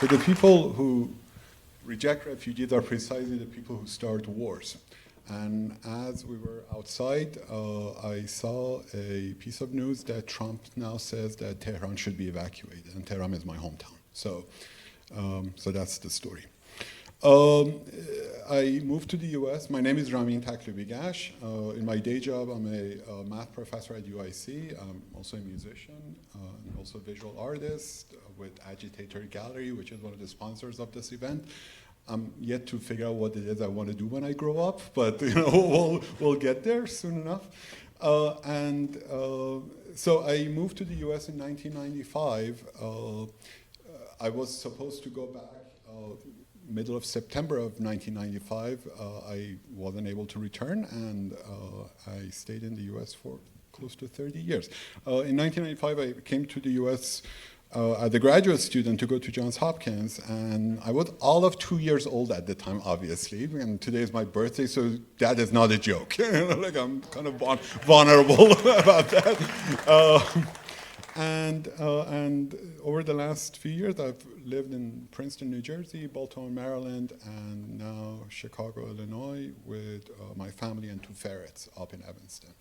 So the people who reject refugees are precisely the people who start wars. And as we were outside, I saw a piece of news that Trump now says that Tehran should be evacuated, and Tehran is my hometown. So that's the story. I moved to the US. My name is Ramin Taklibigash. In my day job, I'm a math professor at UIC. I'm also a musician, and also a visual artist with Agitator Gallery, which is one of the sponsors of this event. I'm yet to figure out what it is I want to do when I grow up, but we'll get there soon enough. So I moved to the US in 1995. I was supposed to go back middle of September of 1995. I wasn't able to return, and I stayed in the US for close to 30 years. In 1995, I came to the US as a graduate student to go to Johns Hopkins, and I was all of 2 years old at the time, obviously, and today is my birthday, so that is not a joke. Like, I'm kind of vulnerable about that. And over the last few years, I've lived in Princeton, New Jersey, Baltimore, Maryland, and now Chicago, Illinois, with my family and 2 ferrets up in Evanston.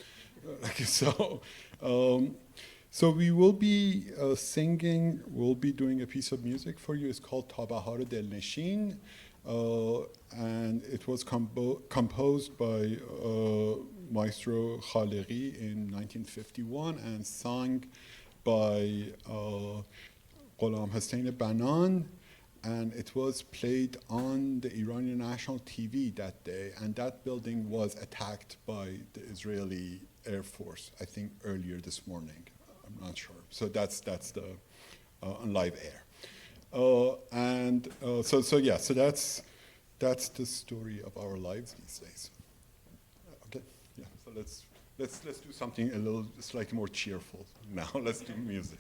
So we will be singing, we'll be doing a piece of music for you. It's called Ta Bahar Delneshin, and it was composed by Maestro Khaliqi in 1951 and sung by Ghulam Hussein Banan, and it was played on the Iranian national TV that day, and that building was attacked by the Israeli Air Force, I think earlier this morning. I'm not sure. So that's the on live air. So that's the story of our lives these days. Okay, yeah. So let's do something a little slightly more cheerful now. Let's do music.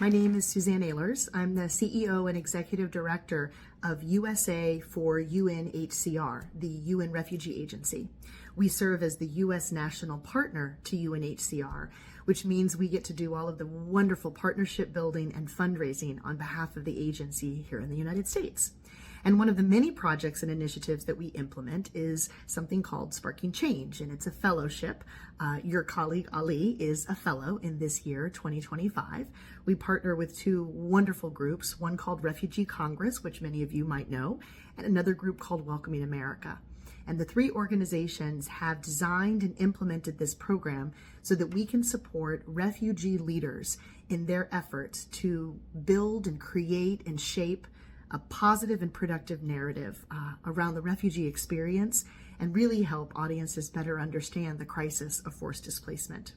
My name is Suzanne Ehlers. I'm the CEO and Executive Director of USA for UNHCR, the UN Refugee Agency. We serve as the U.S. national partner to UNHCR, which means we get to do all of the wonderful partnership building and fundraising on behalf of the agency here in the United States. And one of the many projects and initiatives that we implement is something called Sparking Change, and it's a fellowship. Your colleague Ali is a fellow in this year, 2025. We partner with two wonderful groups, one called Refugee Congress, which many of you might know, and another group called Welcoming America. And the three organizations have designed and implemented this program so that we can support refugee leaders in their efforts to build and create and shape a positive and productive narrative around the refugee experience and really help audiences better understand the crisis of forced displacement.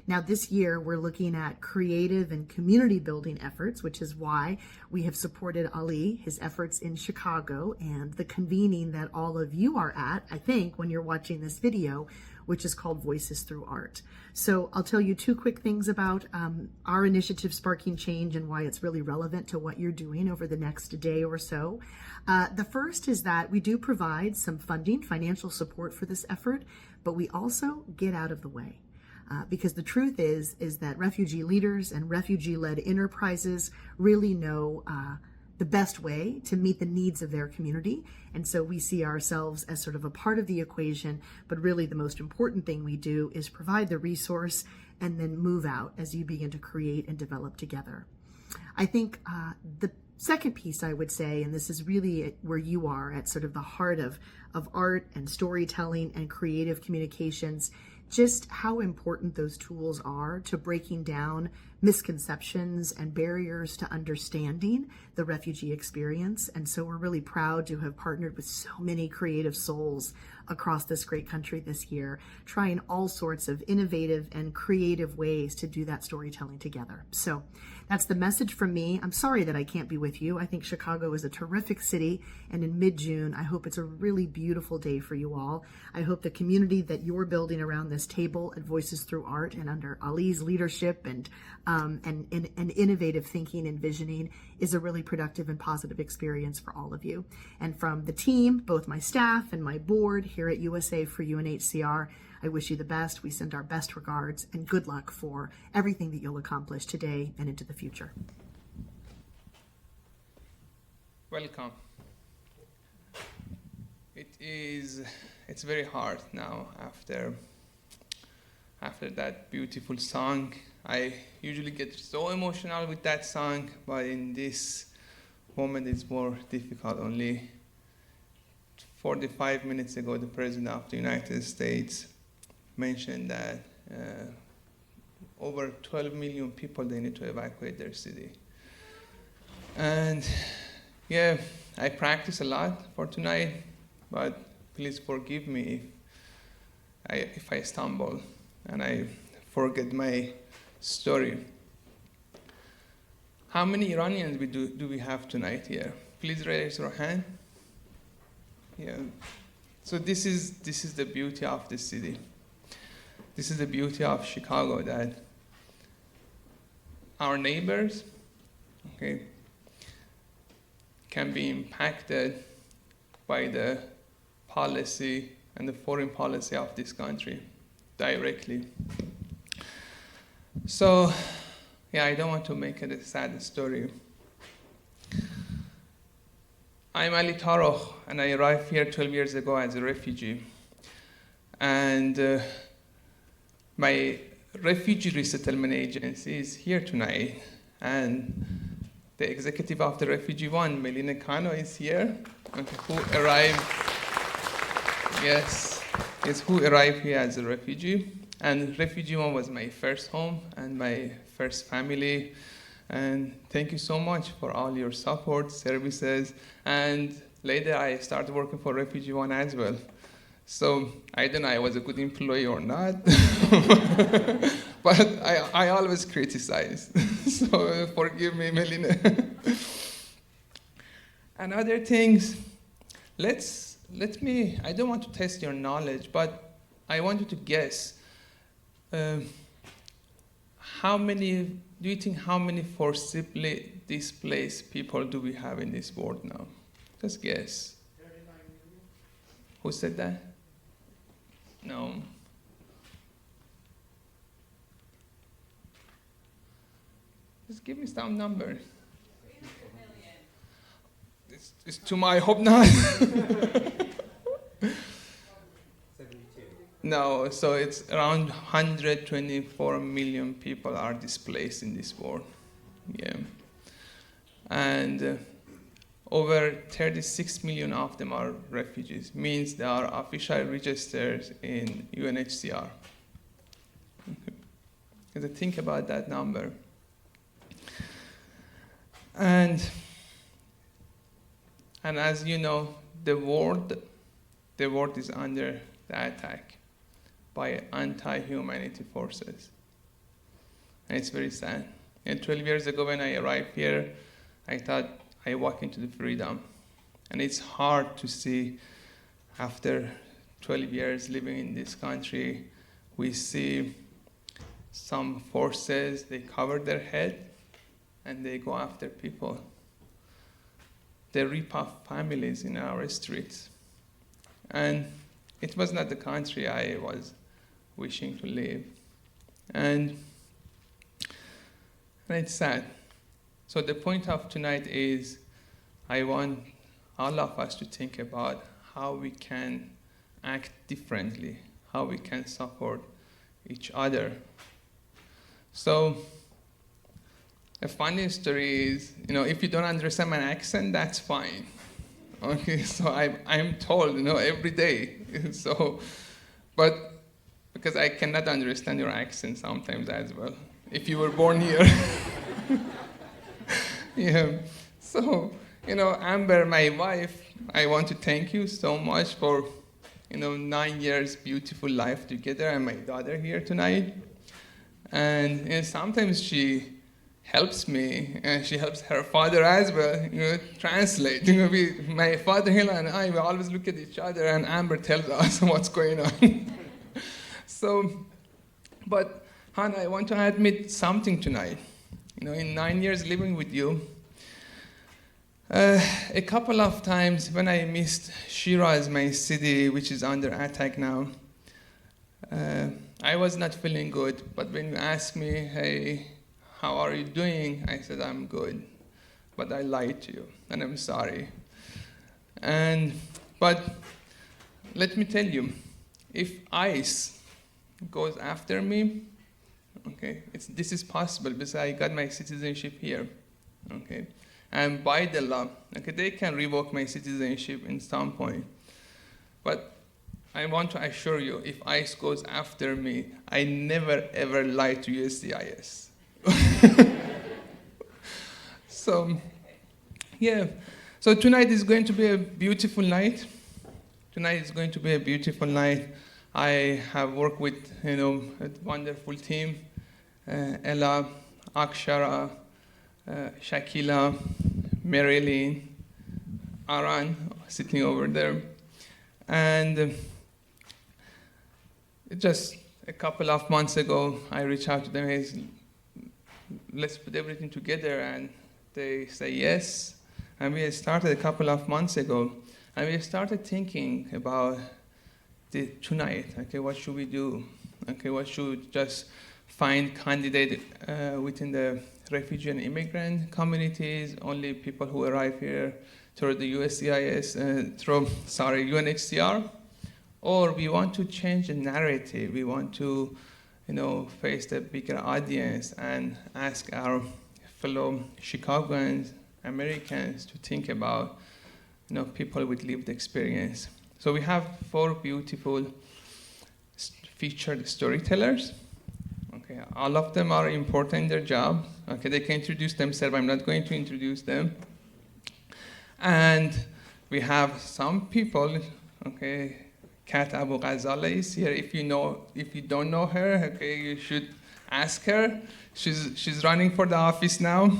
Now, this year, we're looking at creative and community building efforts, which is why we have supported Ali, his efforts in Chicago, and the convening that all of you are at, I think, when you're watching this video, which is called Voices Through Art. So I'll tell you two quick things about our initiative, Sparking Change, and why it's really relevant to what you're doing over the next day or so. The first is that we do provide some funding, financial support for this effort, but we also get out of the way. Because the truth is that refugee leaders and refugee-led enterprises really know the best way to meet the needs of their community. And so we see ourselves as sort of a part of the equation, but really the most important thing we do is provide the resource and then move out as you begin to create and develop together. I think the second piece I would say, and this is really where you are at sort of the heart of art and storytelling and creative communications, just how important those tools are to breaking down misconceptions and barriers to understanding the refugee experience. And so we're really proud to have partnered with so many creative souls across this great country this year, trying all sorts of innovative and creative ways to do that storytelling together. So that's the message from me. I'm sorry that I can't be with you. I think Chicago is a terrific city, and in mid-June, I hope it's a really beautiful day for you all. I hope the community that you're building around this table at Voices Through Art and under Ali's leadership and innovative thinking and visioning is a really productive and positive experience for all of you. And from the team, both my staff and my board here at USA for UNHCR, I wish you the best. We send our best regards and good luck for everything that you'll accomplish today and into the future. Welcome. It's very hard now after that beautiful song. I usually get so emotional with that song, but in this moment it's more difficult. Only 45 minutes ago, the President of the United States mentioned that over 12 million people, they need to evacuate their city. And yeah, I practice a lot for tonight, but please forgive me if I stumble and I forget my story. How many Iranians do we have tonight here? Please raise your hand. Yeah. So this is the beauty of the city. This is the beauty of Chicago, that our neighbors, okay, can be impacted by the policy and the foreign policy of this country directly. So, yeah, I don't want to make it a sad story. I'm Ali Taroch, and I arrived here 12 years ago as a refugee. And my refugee resettlement agency is here tonight, and the executive of the Refugee One, Melina Kano, is here, who arrived here as a refugee. And Refugee One was my first home and my first family. And thank you so much for all your support, services. And later I started working for Refugee One as well. So I don't know I was a good employee or not, but I always criticize. So forgive me, Melina. And other things, I don't want to test your knowledge, but I want you to guess how many do you think how many forcibly displaced people do we have in this world now? Just guess. 39 million. Who said that? No. Just give me some number. 300 million. It's too much. I hope not. 72. No, so it's around 124 million people are displaced in this world. Yeah. And over 36 million of them are refugees, means they are officially registered in UNHCR. Okay. Think about that number. And as you know, the world is under the attack by anti-humanity forces. And it's very sad. And 12 years ago when I arrived here, I thought I walk into the freedom. And it's hard to see after 12 years living in this country, we see some forces, they cover their head and they go after people. They rip off families in our streets. And it was not the country I was wishing to live. And it's sad. So the point of tonight is I want all of us to think about how we can act differently, how we can support each other. So a funny story is, if you don't understand my accent, that's fine. Okay, so I'm told, every day. So, but because I cannot understand your accent sometimes as well, if you were born here. Yeah. So, Amber, my wife, I want to thank you so much for, 9 years beautiful life together, and my daughter here tonight. And sometimes she helps me, and she helps her father as well, translate. My father-in-law and I, we always look at each other, and Amber tells us what's going on. So, but Hanna, I want to admit something tonight. In 9 years living with you, a couple of times when I missed Shiraz, my city, which is under attack now, I was not feeling good. But when you asked me, hey, how are you doing? I said, I'm good. But I lied to you, and I'm sorry. But let me tell you, if ICE goes after me, okay, this is possible because I got my citizenship here, okay? And by the law, okay, they can revoke my citizenship in some point. But I want to assure you, if ICE goes after me, I never ever lie to USCIS. So, yeah. So tonight is going to be a beautiful night. Tonight is going to be a beautiful night. I have worked with, a wonderful team. Ella, Akshara, Shakila, Marilyn, Aran, sitting over there. And just a couple of months ago, I reached out to them, hey, let's put everything together, and they say yes. And we started a couple of months ago, and we started thinking about tonight, okay, what should we do? Okay, what should just find candidate within the refugee and immigrant communities, only people who arrive here through the UNHCR, or we want to change the narrative. We want to, face the bigger audience and ask our fellow Chicagoans, Americans to think about, people with lived experience. So we have 4 beautiful featured storytellers. Okay, all of them are important in their job. Okay, they can introduce themselves. I'm not going to introduce them. And we have some people. Okay, Kat Abu Ghazala is here. If you don't know her, okay, you should ask her. She's running for the office now,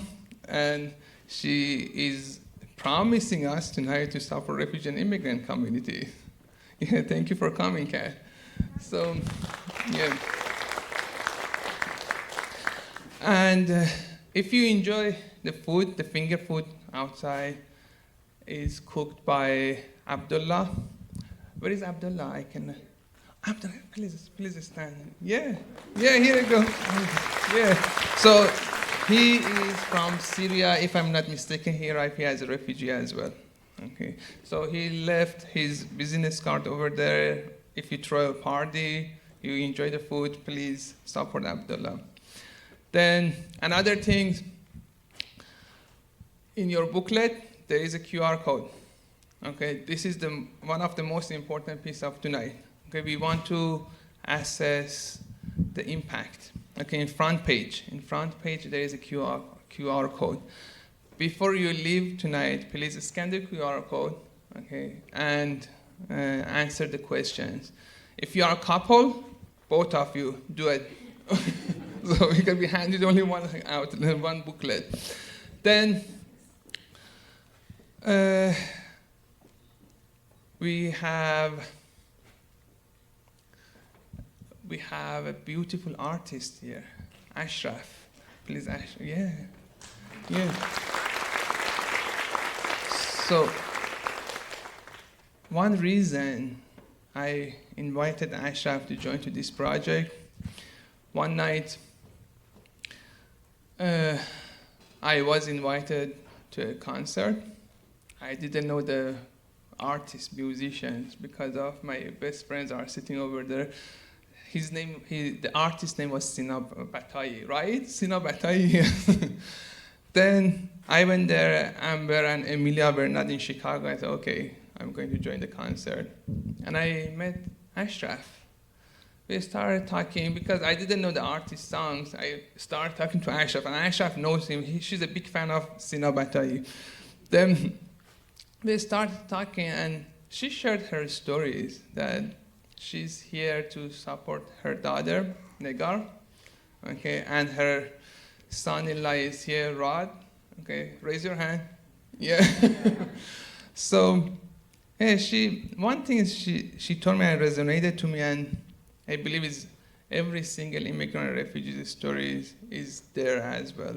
and she is promising us tonight to support refugee and immigrant community. Yeah, thank you for coming, Kat. So, yeah. And if you enjoy the food, the finger food outside is cooked by Abdullah. Where is Abdullah? I can. Abdullah, please stand. Yeah, here you go. Yeah. So he is from Syria, if I'm not mistaken. He arrived here as a refugee as well. Okay. So he left his business card over there. If you throw a party, you enjoy the food, please support Abdullah. Then another thing, in your booklet, there is a QR code. Okay, this is one of the most important pieces of tonight. Okay, we want to assess the impact. Okay, in front page there is a QR code. Before you leave tonight, please scan the QR code, okay, and answer the questions. If you are a couple, both of you do it. So we can be handed only one out, one booklet. Then we have a beautiful artist here, Ashraf. Please, Ashraf. Yeah. So one reason I invited Ashraf to join to this project, one night I was invited to a concert. I didn't know the artists, musicians, because of my best friends are sitting over there. The artist's name was Sina Batayi, right? Sina Batayi. Then I went there, Amber and Emilia were not in Chicago. I thought, okay, I'm going to join the concert. And I met Ashraf. We started talking, because I didn't know the artist's songs. I started talking to Ashraf, and Ashraf knows him. She's a big fan of Sina Batayi. Then we started talking, and she shared her stories that she's here to support her daughter, Negar, okay, and her son-in-law is here, Rod. Okay, raise your hand. Yeah. So, yeah, one thing is she told me, and resonated to me, and I believe is every single immigrant and refugee story is there as well.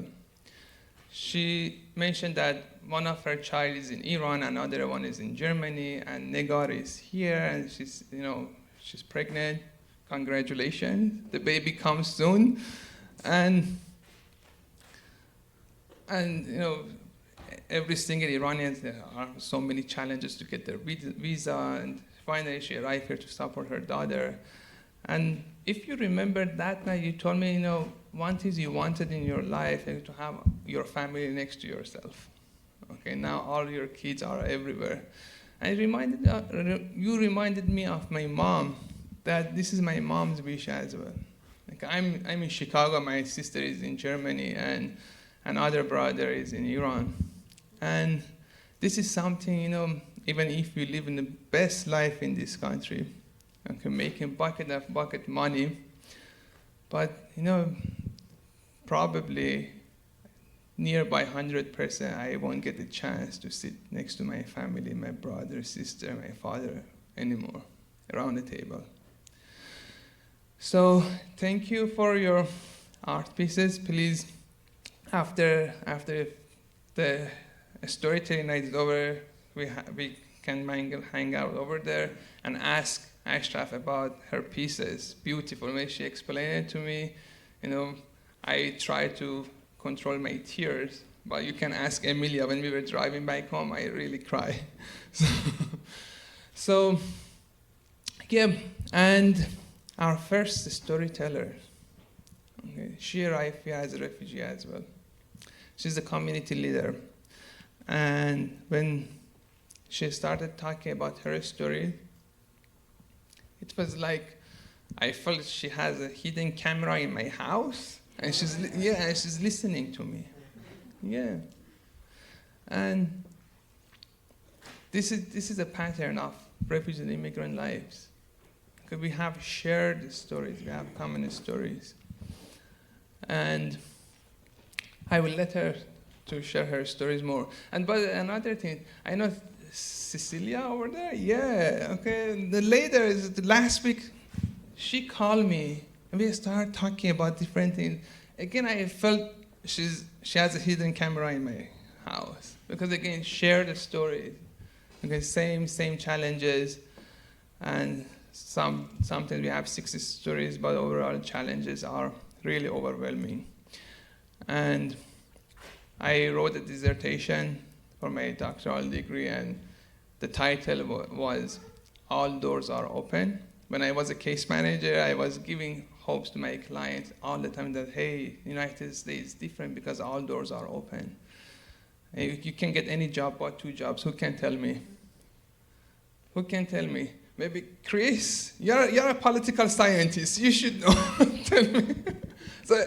She mentioned that one of her child is in Iran, another one is in Germany, and Negar is here, and she's pregnant. Congratulations, the baby comes soon, and every single Iranian, there are so many challenges to get their visa, and finally she arrived here to support her daughter. And if you remember that night, you told me, one thing you wanted in your life is to have your family next to yourself. Okay, now all your kids are everywhere. And you reminded me of my mom, that this is my mom's wish as well. Like I'm in Chicago, my sister is in Germany, and another brother is in Iran. And this is something, even if you live in the best life in this country, okay, making bucket money, but probably nearby 100%, I won't get the chance to sit next to my family, my brother, sister, my father anymore around the table. So thank you for your art pieces. Please, after the storytelling night is over, we can hang out over there and ask Ashraf about her pieces. Beautiful. When she explained it to me, I try to control my tears, but you can ask Emilia. When we were driving back home, I really cried. So yeah, and our first storyteller, okay, she arrived here as a refugee as well. She's a community leader. And when she started talking about her story, it was like I felt she has a hidden camera in my house, and she's listening to me. Yeah. And this is a pattern of refugee and immigrant lives. Okay, we have shared stories, we have common stories. And I will let her to share her stories more. But another thing, I know Cecilia over there, yeah, okay. Last week, she called me, and we started talking about different things. again, I felt she has a hidden camera in my house. Because again, share the story. Okay, same challenges, and sometimes we have 60 stories, but overall challenges are really overwhelming. And I wrote a dissertation for my doctoral degree, and the title was "All Doors Are Open." When I was a case manager, I was giving hopes to my clients all the time that, hey, United States is different because all doors are open. You can get any job but 2 jobs. Who can tell me? Who can tell me? Maybe Chris, you're a political scientist. You should know. Tell me. So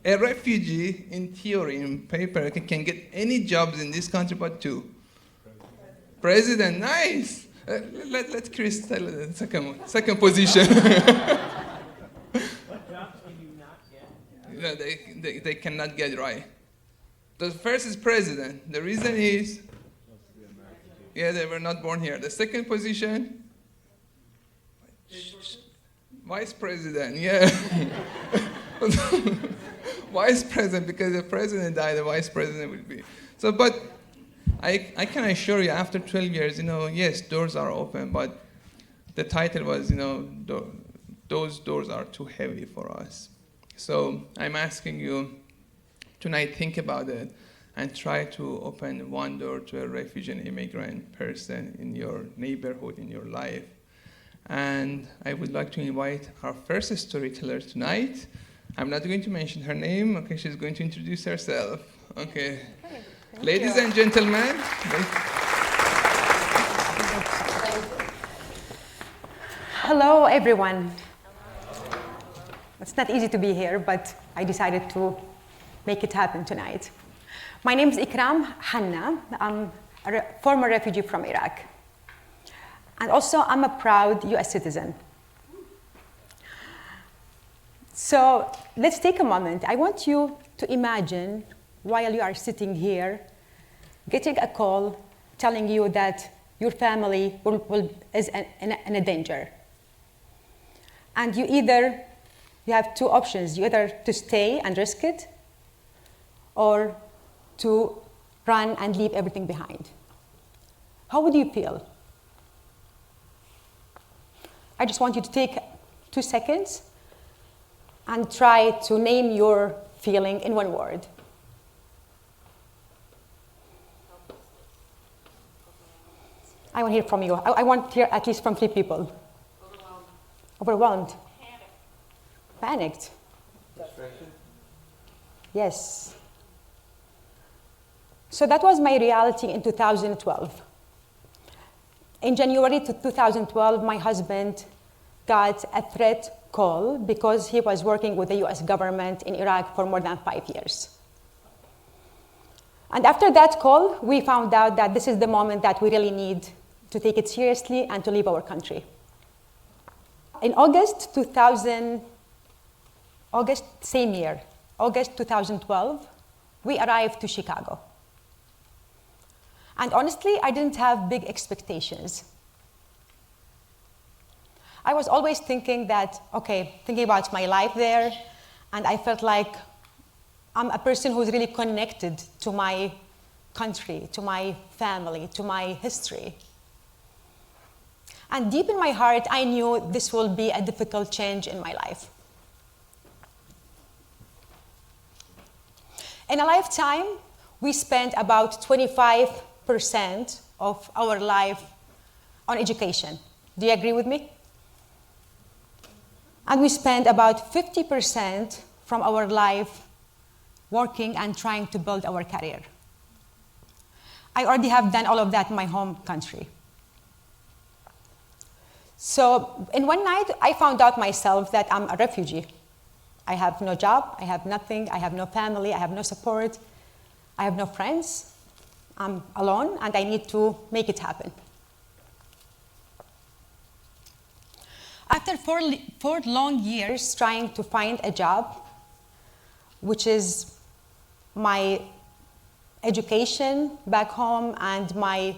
a refugee, in theory, in paper, can get any jobs in this country but 2. President, nice. Let Chris tell the second position. What jobs can you not get? No, they cannot get right. The first is president. The reason is, yeah, they were not born here. The second position, vice president, yeah. Vice president, because the president died, the vice president will be. So, but I can assure you, after 12 years, yes, doors are open, but the title was, those doors are too heavy for us. So I'm asking you tonight, think about it and try to open one door to a refugee and immigrant person in your neighborhood, in your life. And I would like to invite our first storyteller tonight. I'm not going to mention her name. Okay, she's going to introduce herself. Okay. Ladies and gentlemen. Hello, everyone. It's not easy to be here, but I decided to make it happen tonight. My name is Hanna. I'm a former refugee from Iraq. And also, I'm a proud US citizen. So let's take a moment. I want you to imagine while you are sitting here, getting a call telling you that your family is in a danger. And you have 2 options. You either to stay and risk it, or to run and leave everything behind. How would you feel? I just want you to take 2 seconds and try to name your feeling in 1 word. I want to hear from you. I want to hear at least from 3 people. Overwhelmed. Panicked. Frustration. Yes. So that was my reality in 2012. In January 2012, my husband got a threat call because he was working with the US government in Iraq for more than 5 years. And after that call, we found out that this is the moment that we really need to take it seriously and to leave our country. In August 2012, we arrived to Chicago. And honestly, I didn't have big expectations. I was always thinking about my life there, and I felt like I'm a person who's really connected to my country, to my family, to my history. And deep in my heart, I knew this will be a difficult change in my life. In a lifetime, we spent about 25% of our life on education. Do you agree with me? And we spent about 50% from our life working and trying to build our career. I already have done all of that in my home country. So in one night, I found out myself that I'm a refugee. I have no job, I have nothing, I have no family, I have no support, I have no friends. I'm alone, and I need to make it happen. After 4 long years trying to find a job, which is my education back home and my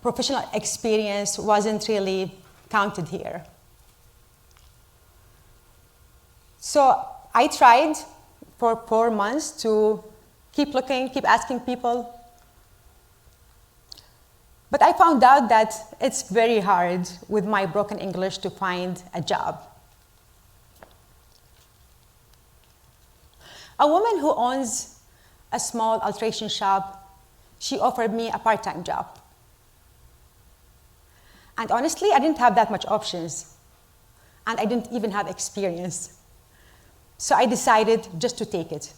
professional experience wasn't really counted here. So I tried for 4 months to keep looking, keep asking people. But I found out that it's very hard with my broken English to find a job. A woman who owns a small alteration shop, she offered me a part-time job. And honestly, I didn't have that much options. And I didn't even have experience. So I decided just to take it.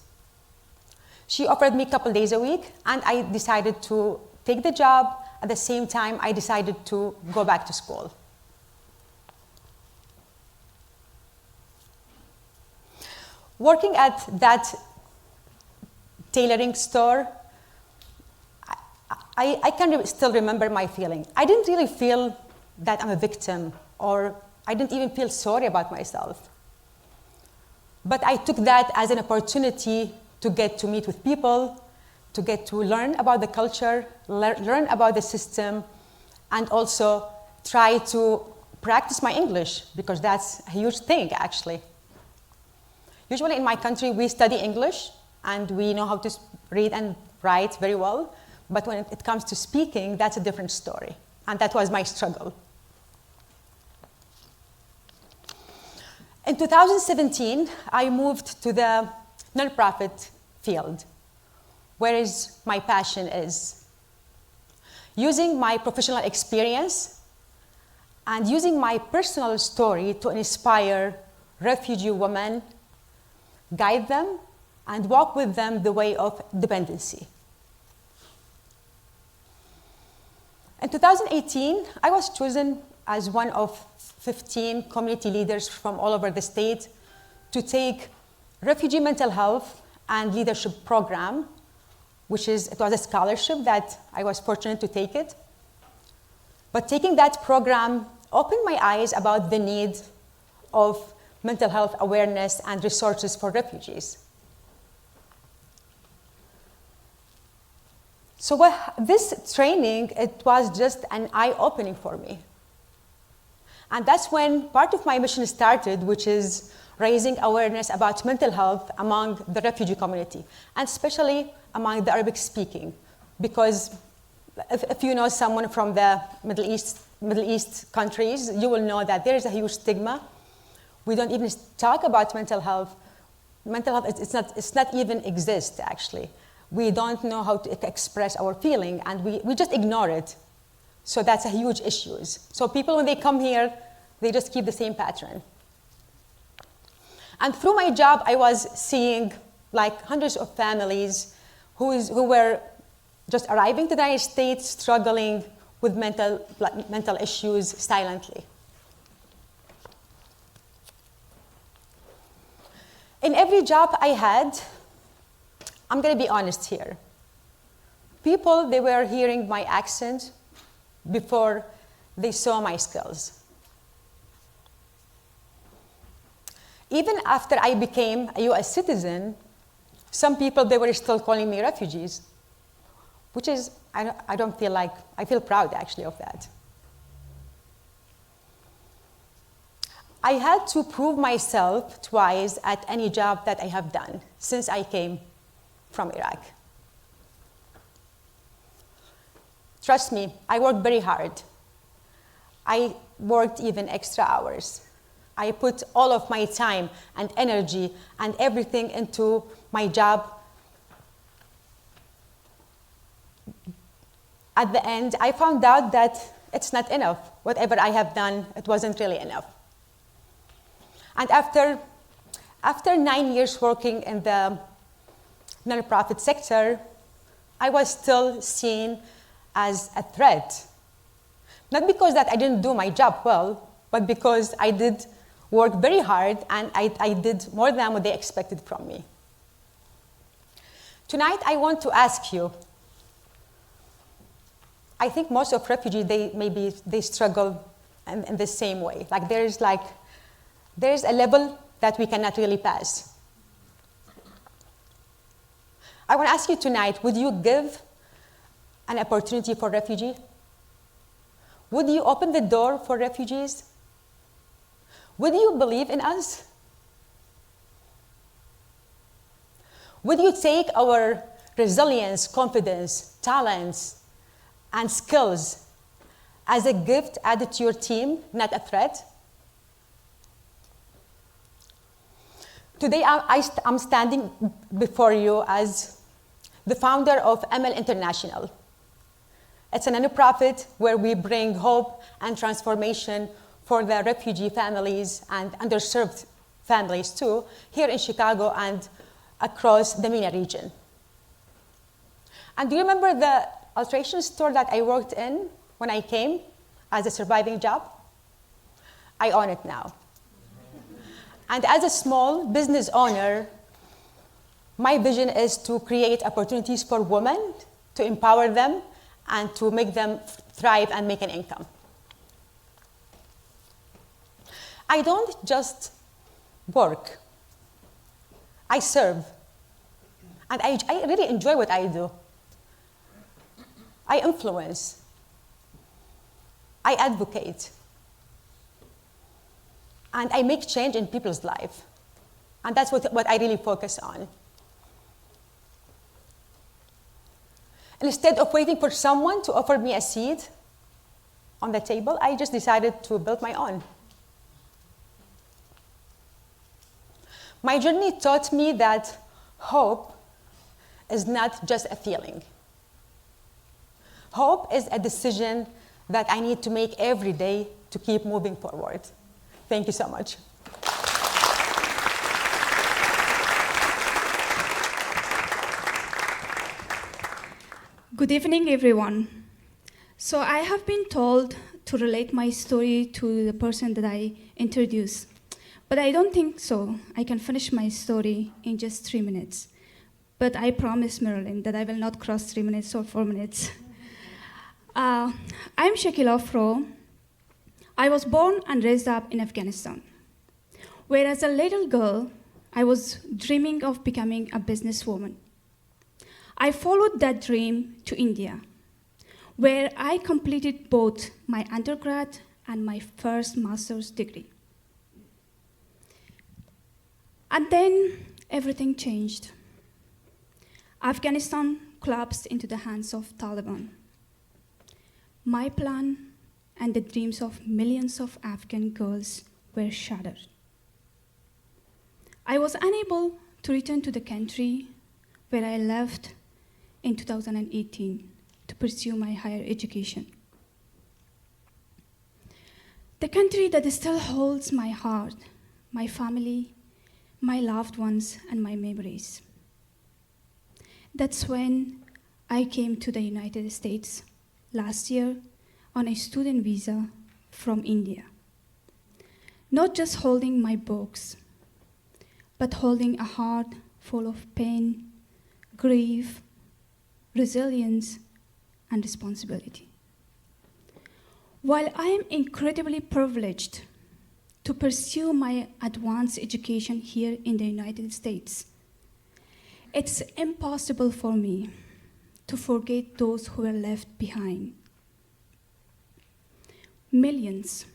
She offered me a couple days a week, and I decided to take the job. At the same time, I decided to go back to school. Working at that tailoring store, I can still remember my feeling. I didn't really feel that I'm a victim, or I didn't even feel sorry about myself. But I took that as an opportunity to get to meet with people, to get to learn about the culture, learn about the system, and also try to practice my English, because that's a huge thing, actually. Usually in my country, we study English, and we know how to read and write very well. But when it comes to speaking, that's a different story. And that was my struggle. In 2017, I moved to the nonprofit field, where my passion is. Using my professional experience and using my personal story to inspire refugee women, guide them, and walk with them the way of dependency. In 2018, I was chosen as one of 15 community leaders from all over the state to take refugee mental health and leadership program, it was a scholarship that I was fortunate to take it. But taking that program opened my eyes about the need of mental health awareness and resources for refugees. So this training, it was just an eye-opening for me. And that's when part of my mission started, which is raising awareness about mental health among the refugee community, and especially among the Arabic-speaking. Because if you know someone from the Middle East countries, you will know that there is a huge stigma. We don't even talk about mental health. Mental health, it's not even exist, actually. We don't know how to express our feeling, and we just ignore it. So that's a huge issue. So people, when they come here, they just keep the same pattern. And through my job, I was seeing like hundreds of families who were just arriving to the United States, struggling with mental issues silently. In every job I had, I'm going to be honest here. People, they were hearing my accent before they saw my skills. Even after I became a US citizen, some people, they were still calling me refugees, which is, I don't feel like, I feel proud actually of that. I had to prove myself twice at any job that I have done since I came from Iraq. Trust me, I worked very hard. I worked even extra hours. I put all of my time and energy and everything into my job. At the end, I found out that it's not enough. Whatever I have done, it wasn't really enough. And after 9 years working in the nonprofit sector, I was still seen as a threat. Not because that I didn't do my job well, but because I did work very hard and I did more than what they expected from me. Tonight, I want to ask you, I think most of refugees, they struggle in the same way. Like there's a level that we cannot really pass. I want to ask you tonight, would you give an opportunity for refugee? Would you open the door for refugees? Would you believe in us? Would you take our resilience, confidence, talents, and skills as a gift added to your team, not a threat? Today, I'm standing before you as the founder of AMAL International. It's a nonprofit where we bring hope and transformation for the refugee families and underserved families too, here in Chicago and across the MENA region. And do you remember the alteration store that I worked in when I came as a surviving job? I own it now. And as a small business owner, my vision is to create opportunities for women, to empower them, and to make them thrive and make an income. I don't just work. I serve. And I really enjoy what I do. I influence. I advocate. And I make change in people's life. And that's what I really focus on. Instead of waiting for someone to offer me a seat on the table, I just decided to build my own. My journey taught me that hope is not just a feeling. Hope is a decision that I need to make every day to keep moving forward. Thank you so much. Good evening, everyone. So I have been told to relate my story to the person that I introduced, but I don't think so. I can finish my story in just 3 minutes. But I promise, Marilyn, that I will not cross 3 minutes or 4 minutes. I'm Shakila Afro. I was born and raised up in Afghanistan, where as a little girl, I was dreaming of becoming a businesswoman. I followed that dream to India, where I completed both my undergrad and my first master's degree. And then everything changed. Afghanistan collapsed into the hands of Taliban. My plan and the dreams of millions of Afghan girls were shattered. I was unable to return to the country where I left in 2018 to pursue my higher education. The country that still holds my heart, my family, my loved ones, and my memories. That's when I came to the United States last year on a student visa from India. Not just holding my books, but holding a heart full of pain, grief, resilience, and responsibility. While I am incredibly privileged to pursue my advanced education here in the United States, it's impossible for me to forget those who were left behind. Millions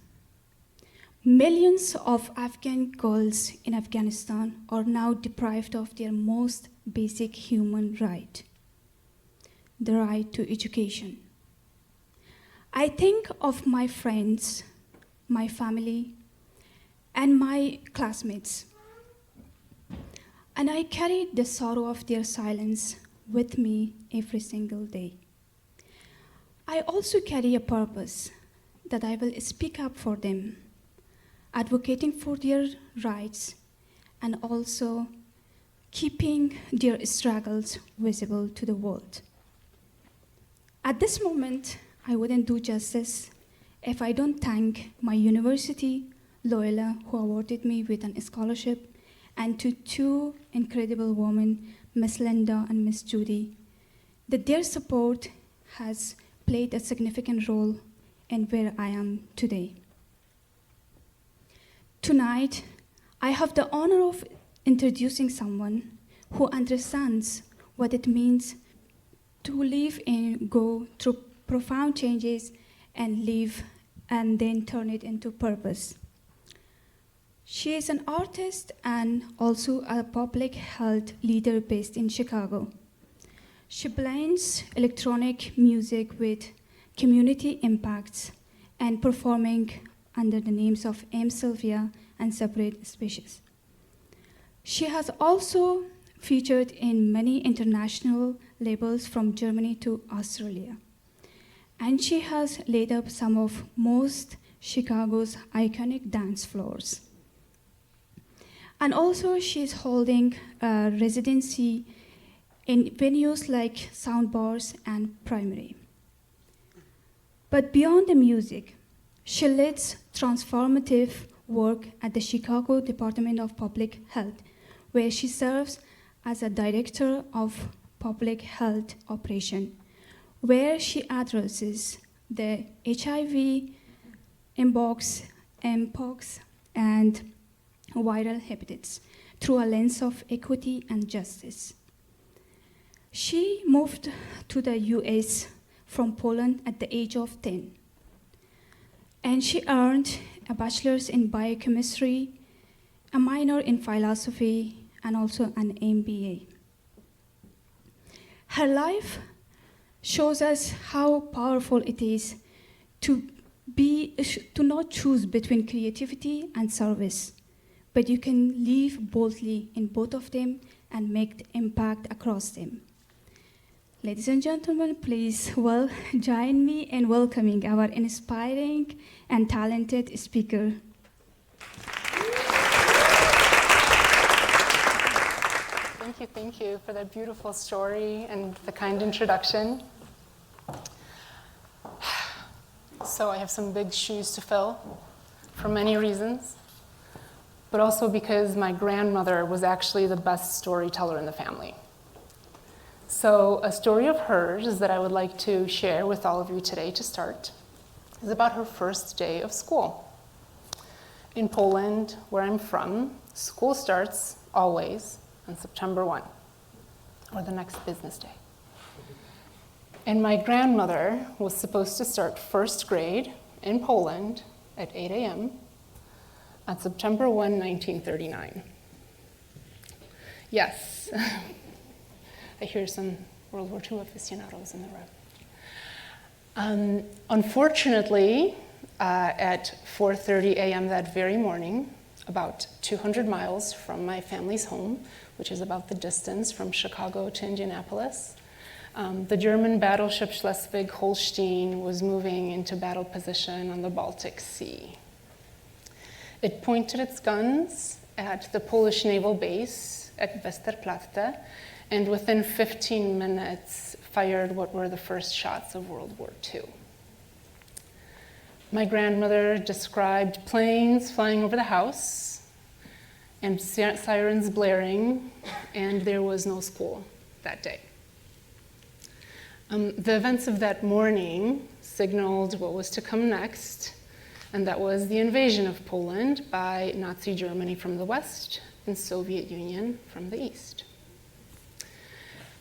of Afghan girls in Afghanistan are now deprived of their most basic human right, the right to education. I think of my friends, my family, and my classmates, and I carry the sorrow of their silence with me every single day. I also carry a purpose that I will speak up for them, advocating for their rights, and also keeping their struggles visible to the world. At this moment, I wouldn't do justice if I don't thank my university, Loyola, who awarded me with a scholarship, and to two incredible women, Miss Linda and Miss Judy, that their support has played a significant role in where I am today. Tonight, I have the honor of introducing someone who understands what it means to live and go through profound changes and live and then turn it into purpose. She is an artist and also a public health leader based in Chicago. She blends electronic music with community impacts and performing under the names of M. Sylvia and Separate Species. She has also featured in many international labels from Germany to Australia. And she has laid up some of most Chicago's iconic dance floors. And also she's holding a residency in venues like Soundbars and Primary. But beyond the music, she leads transformative work at the Chicago Department of Public Health, where she serves as a director of public health operation, where she addresses the HIV, Mpox, and viral hepatitis through a lens of equity and justice. She moved to the US from Poland at the age of 10, and she earned a bachelor's in biochemistry, a minor in philosophy, and also an MBA. Her life shows us how powerful it is to not choose between creativity and service, but you can live boldly in both of them and make the impact across them. Ladies and gentlemen, please join me in welcoming our inspiring and talented speaker. Thank you for that beautiful story and the kind introduction. So I have some big shoes to fill for many reasons, but also because my grandmother was actually the best storyteller in the family. So a story of hers that I would like to share with all of you today to start is about her first day of school. In Poland, where I'm from, school starts always on September 1, or the next business day. And my grandmother was supposed to start first grade in Poland at 8 a.m. on September 1, 1939. Yes, I hear some World War II aficionados in the room. Unfortunately, at 4:30 a.m. that very morning, about 200 miles from my family's home, which is about the distance from Chicago to Indianapolis, the German battleship Schleswig-Holstein was moving into battle position on the Baltic Sea. It pointed its guns at the Polish naval base at Westerplatte, and within 15 minutes fired what were the first shots of World War II. My grandmother described planes flying over the house and sirens blaring, and there was no school that day. The events of that morning signaled what was to come next, and that was the invasion of Poland by Nazi Germany from the west and Soviet Union from the east.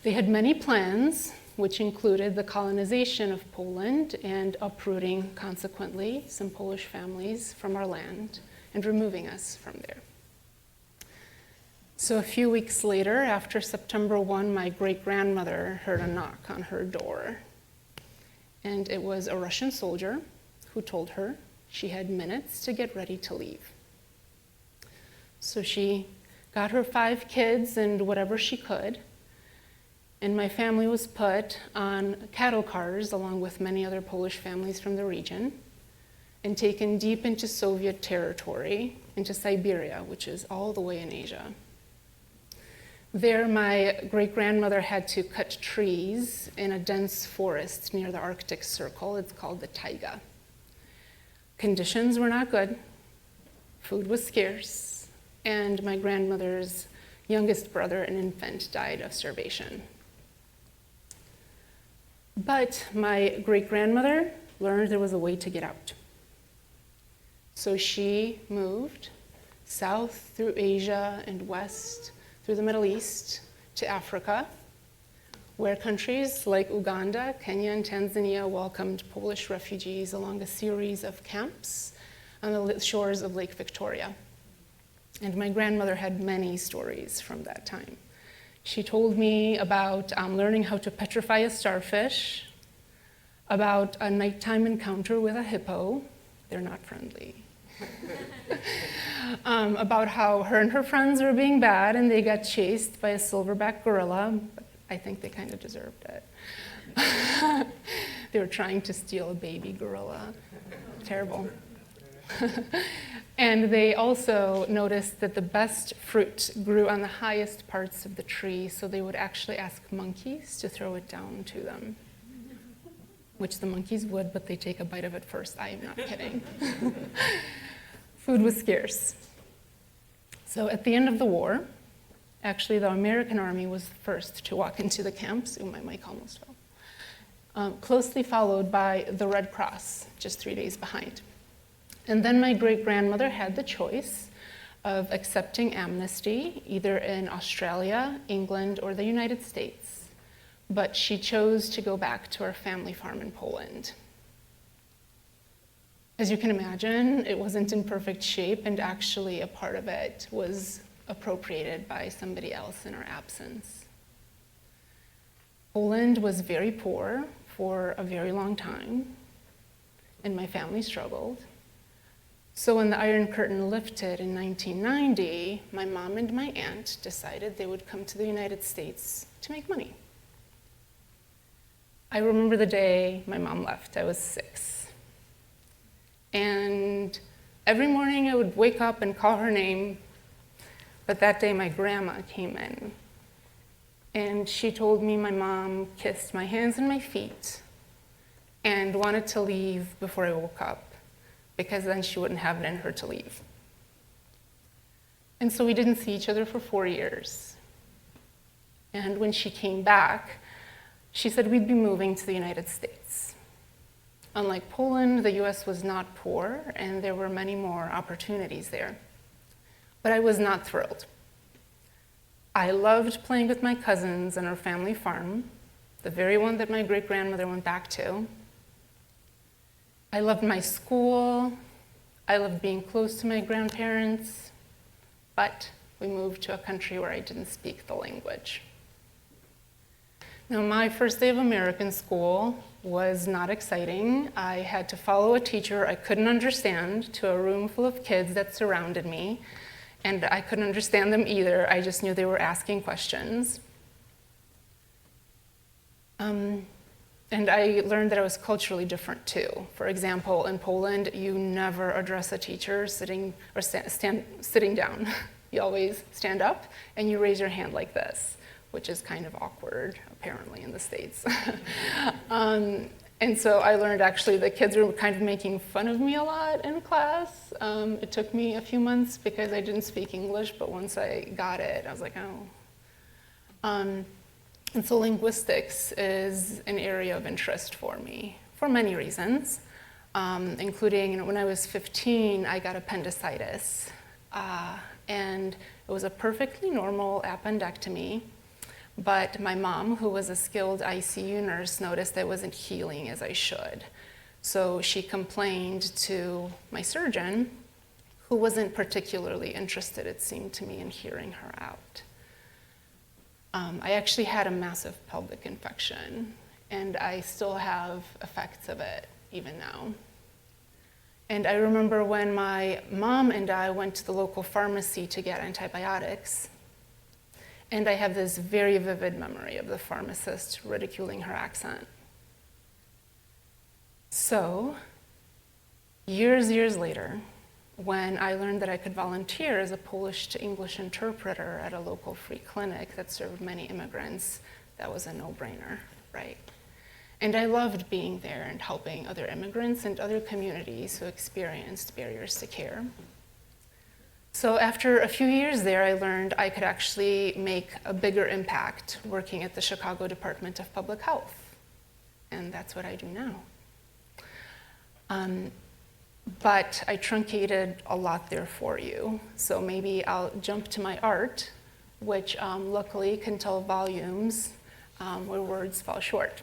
They had many plans, which included the colonization of Poland and uprooting, consequently, some Polish families from our land and removing us from there. So a few weeks later, after September 1, my great-grandmother heard a knock on her door. And it was a Russian soldier who told her she had minutes to get ready to leave. So she got her 5 kids and whatever she could, and my family was put on cattle cars along with many other Polish families from the region and taken deep into Soviet territory, into Siberia, which is all the way in Asia. There, my great-grandmother had to cut trees in a dense forest near the Arctic Circle. It's called the taiga. Conditions were not good. Food was scarce. And my grandmother's youngest brother, an infant, died of starvation. But my great-grandmother learned there was a way to get out. So she moved south through Asia and west through the Middle East to Africa, where countries like Uganda, Kenya, and Tanzania welcomed Polish refugees along a series of camps on the shores of Lake Victoria. And my grandmother had many stories from that time. She told me about learning how to petrify a starfish, about a nighttime encounter with a hippo. They're not friendly. About how her and her friends were being bad and they got chased by a silverback gorilla. But I think they kind of deserved it. They were trying to steal a baby gorilla. Terrible. And they also noticed that the best fruit grew on the highest parts of the tree, so they would actually ask monkeys to throw it down to them, which the monkeys would, but they take a bite of it first. I am not kidding. Food was scarce. So at the end of the war, actually the American army was the first to walk into the camps. Ooh, my mic almost fell. Closely followed by the Red Cross, just 3 days behind. And then my great-grandmother had the choice of accepting amnesty, either in Australia, England, or the United States. But she chose to go back to her family farm in Poland. As you can imagine, it wasn't in perfect shape, and actually a part of it was appropriated by somebody else in her absence. Poland was very poor for a very long time, and my family struggled. So when the Iron Curtain lifted in 1990, my mom and my aunt decided they would come to the United States to make money. I remember the day my mom left. I was 6. And every morning I would wake up and call her name, but that day my grandma came in. And she told me my mom kissed my hands and my feet and wanted to leave before I woke up, because then she wouldn't have it in her to leave. And so we didn't see each other for 4 years. And when she came back, she said we'd be moving to the United States. Unlike Poland, the US was not poor, and there were many more opportunities there. But I was not thrilled. I loved playing with my cousins on our family farm, the very one that my great-grandmother went back to. I loved my school. I loved being close to my grandparents. But we moved to a country where I didn't speak the language. Now, my first day of American school was not exciting. I had to follow a teacher I couldn't understand to a room full of kids that surrounded me, and I couldn't understand them either. I just knew they were asking questions. And I learned that I was culturally different too. For example, in Poland, you never address a teacher sitting down. You always stand up and you raise your hand like this, which is kind of awkward, apparently, in the States. And so I learned actually the kids were kind of making fun of me a lot in class. It took me a few months because I didn't speak English, but once I got it, I was like, oh. And so linguistics is an area of interest for me for many reasons, including when I was 15, I got appendicitis. And it was a perfectly normal appendectomy. But my mom, who was a skilled ICU nurse, noticed I wasn't healing as I should. So she complained to my surgeon, who wasn't particularly interested, it seemed to me, in hearing her out. I actually had a massive pelvic infection, and I still have effects of it even now. And I remember when my mom and I went to the local pharmacy to get antibiotics, and I have this very vivid memory of the pharmacist ridiculing her accent. So, years later, when I learned that I could volunteer as a Polish to English interpreter at a local free clinic that served many immigrants, that was a no-brainer, right? And I loved being there and helping other immigrants and other communities who experienced barriers to care. So after a few years there, I learned I could actually make a bigger impact working at the Chicago Department of Public Health. And that's what I do now. But I truncated a lot there for you. So maybe I'll jump to my art, which luckily can tell volumes where words fall short.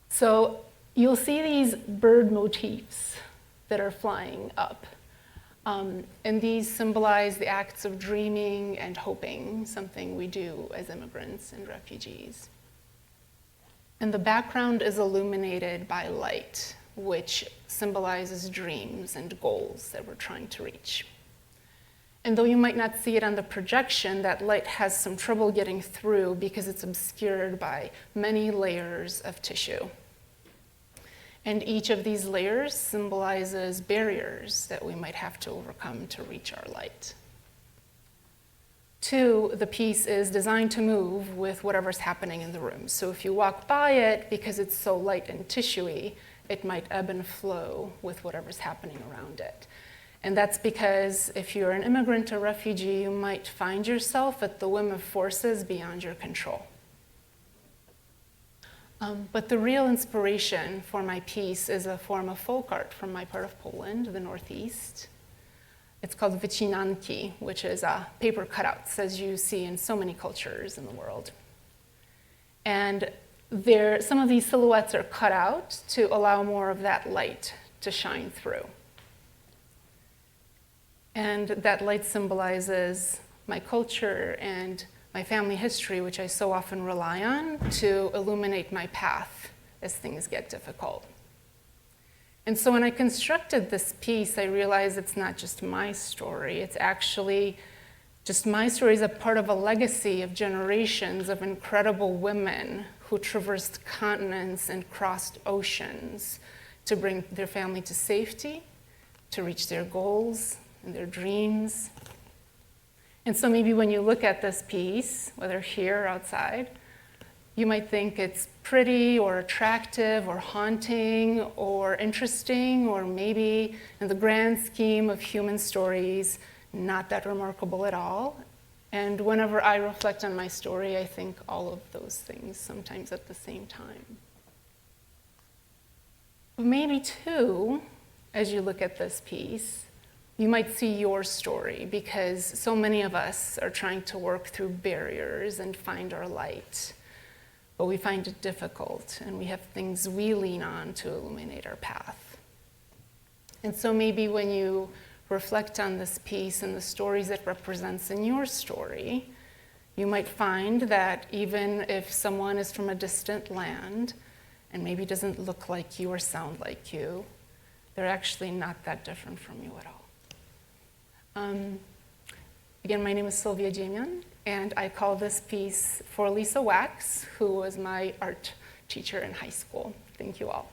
So you'll see these bird motifs that are flying up. And these symbolize the acts of dreaming and hoping, something we do as immigrants and refugees. And the background is illuminated by light, which symbolizes dreams and goals that we're trying to reach. And though you might not see it on the projection, that light has some trouble getting through because it's obscured by many layers of tissue. And each of these layers symbolizes barriers that we might have to overcome to reach our light. 2, the piece is designed to move with whatever's happening in the room. So if you walk by it, because it's so light and tissuey, it might ebb and flow with whatever's happening around it. And that's because if you're an immigrant or refugee, you might find yourself at the whim of forces beyond your control. But the real inspiration for my piece is a form of folk art from my part of Poland, the Northeast. It's called wycinanki, which is paper cutouts, as you see in so many cultures in the world. And some of these silhouettes are cut out to allow more of that light to shine through. And that light symbolizes my culture and my family history, which I so often rely on to illuminate my path as things get difficult. And so when I constructed this piece, I realized it's not just my story. It's actually just my story is a part of a legacy of generations of incredible women who traversed continents and crossed oceans to bring their family to safety, to reach their goals and their dreams. And so maybe when you look at this piece, whether here or outside, you might think it's pretty or attractive or haunting or interesting, or maybe in the grand scheme of human stories, not that remarkable at all. And whenever I reflect on my story, I think all of those things, sometimes at the same time. Maybe too, as you look at this piece, you might see your story, because so many of us are trying to work through barriers and find our light. But we find it difficult, and we have things we lean on to illuminate our path. And so maybe when you reflect on this piece and the stories it represents in your story, you might find that even if someone is from a distant land and maybe doesn't look like you or sound like you, they're actually not that different from you at all. Again, my name is Sylvia Jamian, and I call this piece for Lisa Wax, who was my art teacher in high school. Thank you all.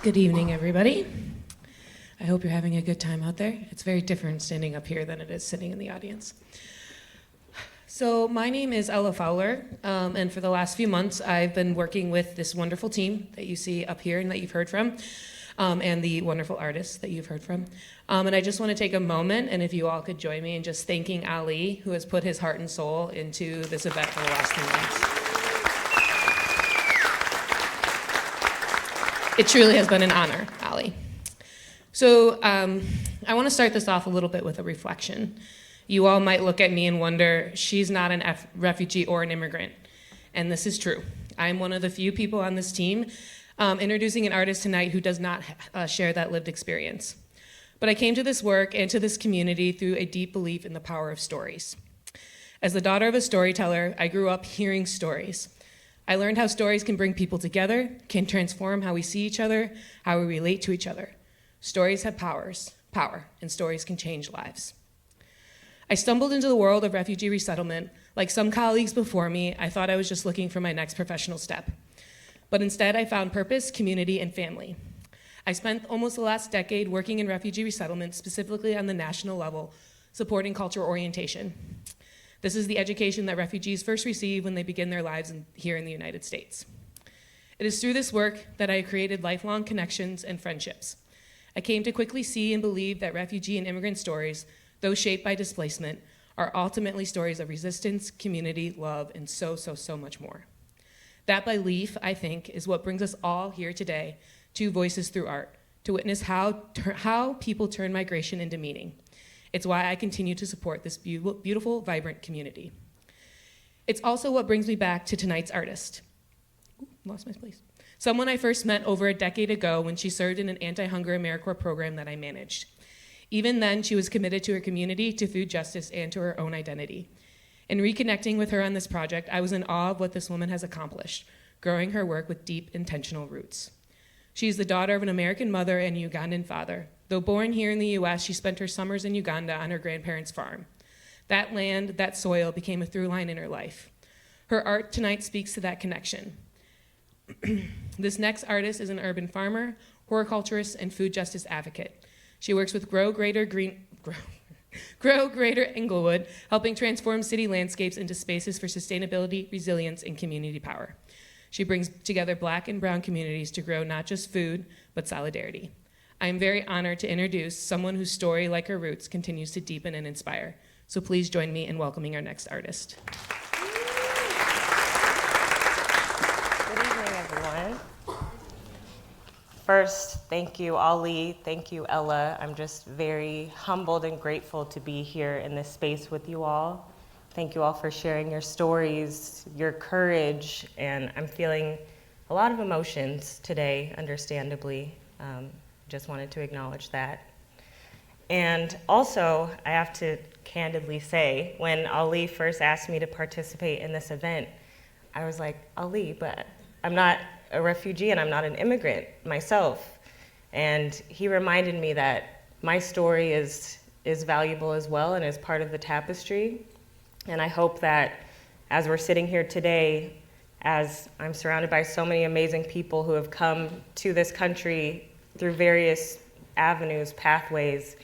Good evening, everybody. I hope you're having a good time out there. It's very different standing up here than it is sitting in the audience. So my name is Ella Fowler, and for the last few months, I've been working with this wonderful team that you see up here and that you've heard from, and the wonderful artists that you've heard from. And I just want to take a moment, and if you all could join me in just thanking Ali, who has put his heart and soul into this event for the last 3 months. It truly has been an honor, Ali. So I want to start this off a little bit with a reflection. You all might look at me and wonder, she's not a refugee or an immigrant. And this is true. I'm one of the few people on this team introducing an artist tonight who does not share that lived experience. But I came to this work and to this community through a deep belief in the power of stories. As the daughter of a storyteller, I grew up hearing stories. I learned how stories can bring people together, can transform how we see each other, how we relate to each other. Stories have power, and stories can change lives. I stumbled into the world of refugee resettlement. Like some colleagues before me, I thought I was just looking for my next professional step. But instead, I found purpose, community, and family. I spent almost the last decade working in refugee resettlement, specifically on the national level, supporting cultural orientation. This is the education that refugees first receive when they begin their lives here in the United States. It is through this work that I created lifelong connections and friendships. I came to quickly see and believe that refugee and immigrant stories, though shaped by displacement, are ultimately stories of resistance, community, love, and so much more. That belief, I think, is what brings us all here today, two voices through art, to witness how people turn migration into meaning. It's why I continue to support this beautiful, vibrant community. It's also what brings me back to tonight's artist. lost my place. Someone I first met over a decade ago when she served in an anti-hunger AmeriCorps program that I managed. Even then, she was committed to her community, to food justice, and to her own identity. In reconnecting with her on this project, I was in awe of what this woman has accomplished, growing her work with deep, intentional roots. She is the daughter of an American mother and a Ugandan father. Though born here in the US, she spent her summers in Uganda on her grandparents' farm. That land, that soil, became a through line in her life. Her art tonight speaks to that connection. This next artist is an urban farmer, horticulturist, and food justice advocate. She works with Grow Greater Inglewood, helping transform city landscapes into spaces for sustainability, resilience, and community power. She brings together Black and Brown communities to grow not just food, but solidarity. I am very honored to introduce someone whose story, like her roots, continues to deepen and inspire. So please join me in welcoming our next artist. Good evening, everyone. First, thank you, Ali. Thank you, Ella. I'm just very humbled and grateful to be here in this space with you all. Thank you all for sharing your stories, your courage, and I'm feeling a lot of emotions today, understandably. Just wanted to acknowledge that. And also, I have to candidly say, when Ali first asked me to participate in this event, I was like, Ali, but I'm not a refugee and I'm not an immigrant myself. And he reminded me that my story is valuable as well and is part of the tapestry. And I hope that as we're sitting here today, as I'm surrounded by so many amazing people who have come to this country through various avenues, pathways,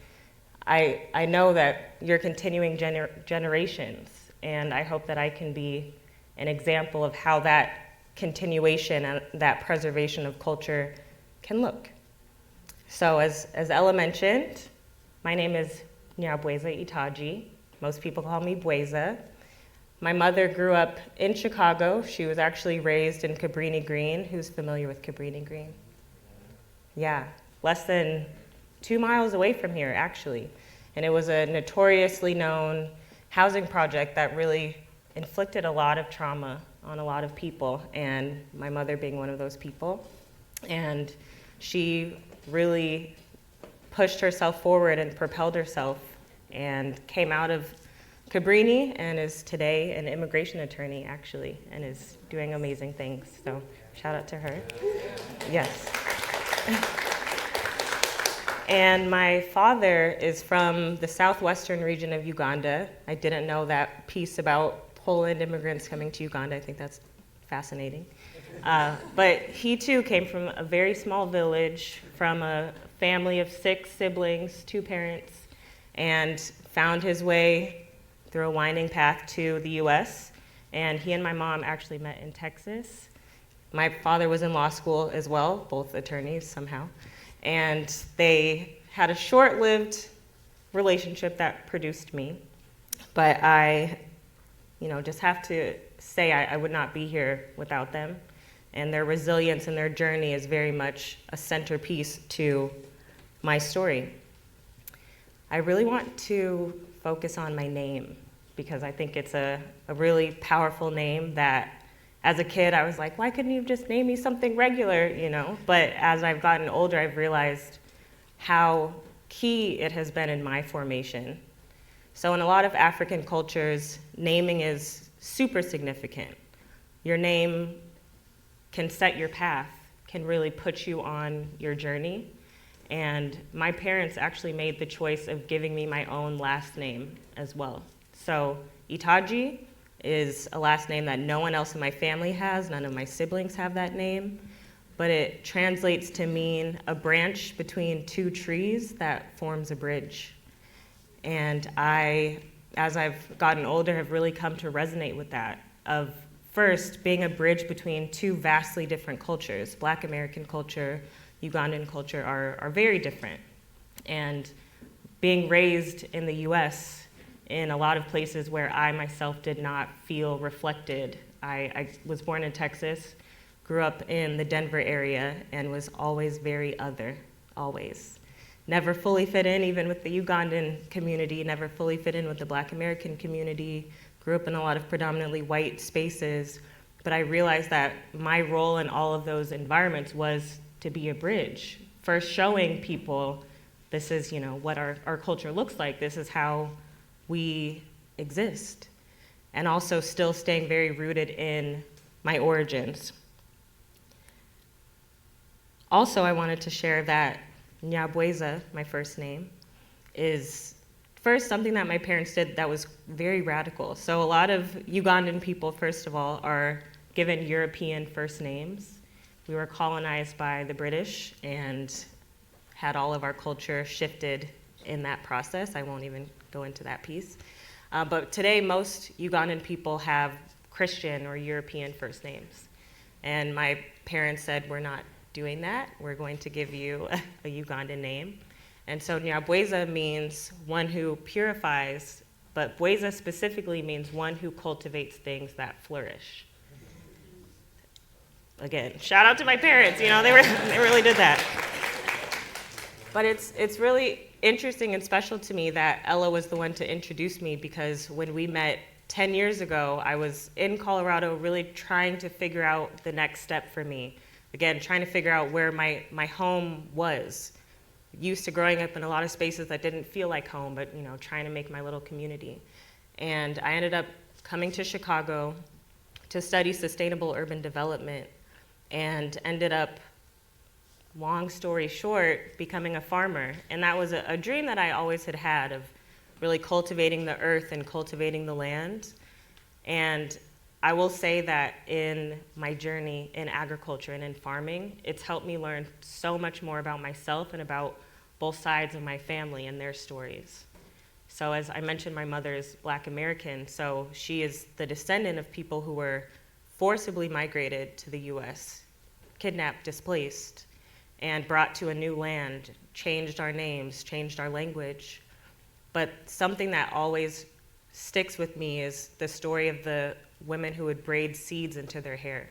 I know that you're continuing generations, and I hope that I can be an example of how that continuation and that preservation of culture can look. So as Ella mentioned, my name is Nyabweza Itaji. Most people call me Bweza. My mother grew up in Chicago. She was actually raised in Cabrini Green. Who's familiar with Cabrini Green? Yeah, less than 2 miles away from here, actually. And it was a notoriously known housing project that really inflicted a lot of trauma on a lot of people, and my mother being one of those people. And she really pushed herself forward and propelled herself and came out of Cabrini and is today an immigration attorney, actually, and is doing amazing things. So shout out to her. Yes. And my father is from the southwestern region of Uganda. I didn't know that piece about Poland immigrants coming to Uganda. I think that's fascinating. But he too came from a very small village, from a family of 6 siblings, 2 parents, and found his way through a winding path to the US. And he and my mom actually met in Texas. My father was in law school as well, both attorneys somehow. And they had a short-lived relationship that produced me. But I, just have to say I would not be here without them. And their resilience and their journey is very much a centerpiece to my story. I really want to focus on my name because I think it's a really powerful name that as a kid, I was like, why couldn't you just name me something regular, But as I've gotten older, I've realized how key it has been in my formation. So in a lot of African cultures, naming is super significant. Your name can set your path, can really put you on your journey. And my parents actually made the choice of giving me my own last name as well. So Itaji is a last name that no one else in my family has. None of my siblings have that name. But it translates to mean a branch between 2 trees that forms a bridge. And I, as I've gotten older, have really come to resonate with that, of first being a bridge between 2 vastly different cultures. Black American culture, Ugandan culture are very different. And being raised in the US, in a lot of places where I myself did not feel reflected. I was born in Texas, grew up in the Denver area, and was always very other, always. Never fully fit in, even with the Ugandan community, never fully fit in with the Black American community, grew up in a lot of predominantly white spaces, But I realized that my role in all of those environments was to be a bridge, first showing people this is, what our culture looks like, this is how we exist, and also still staying very rooted in my origins. Also, I wanted to share that Nyabweza, my first name, is first something that my parents did that was very radical. So a lot of Ugandan people, first of all, are given European first names. We were colonized by the British and had all of our culture shifted in that process. I won't even go into that piece. But today, most Ugandan people have Christian or European first names. And my parents said, we're not doing that. We're going to give you a Ugandan name. And so Nyabweza means one who purifies, but Bweza specifically means one who cultivates things that flourish. Again, shout out to my parents, they really did that. But it's really interesting and special to me that Ella was the one to introduce me, because when we met 10 years ago, I was in Colorado really trying to figure out the next step for me. Again, trying to figure out where my home was. Used to growing up in a lot of spaces that didn't feel like home, but trying to make my little community. And I ended up coming to Chicago to study sustainable urban development, and ended up, long story short, becoming a farmer. And that was a dream that I always had of really cultivating the earth and cultivating the land. And I will say that in my journey in agriculture and in farming, it's helped me learn so much more about myself and about both sides of my family and their stories. So as I mentioned, my mother is Black American, so she is the descendant of people who were forcibly migrated to the US, kidnapped, displaced, and brought to a new land, changed our names, changed our language. But something that always sticks with me is the story of the women who would braid seeds into their hair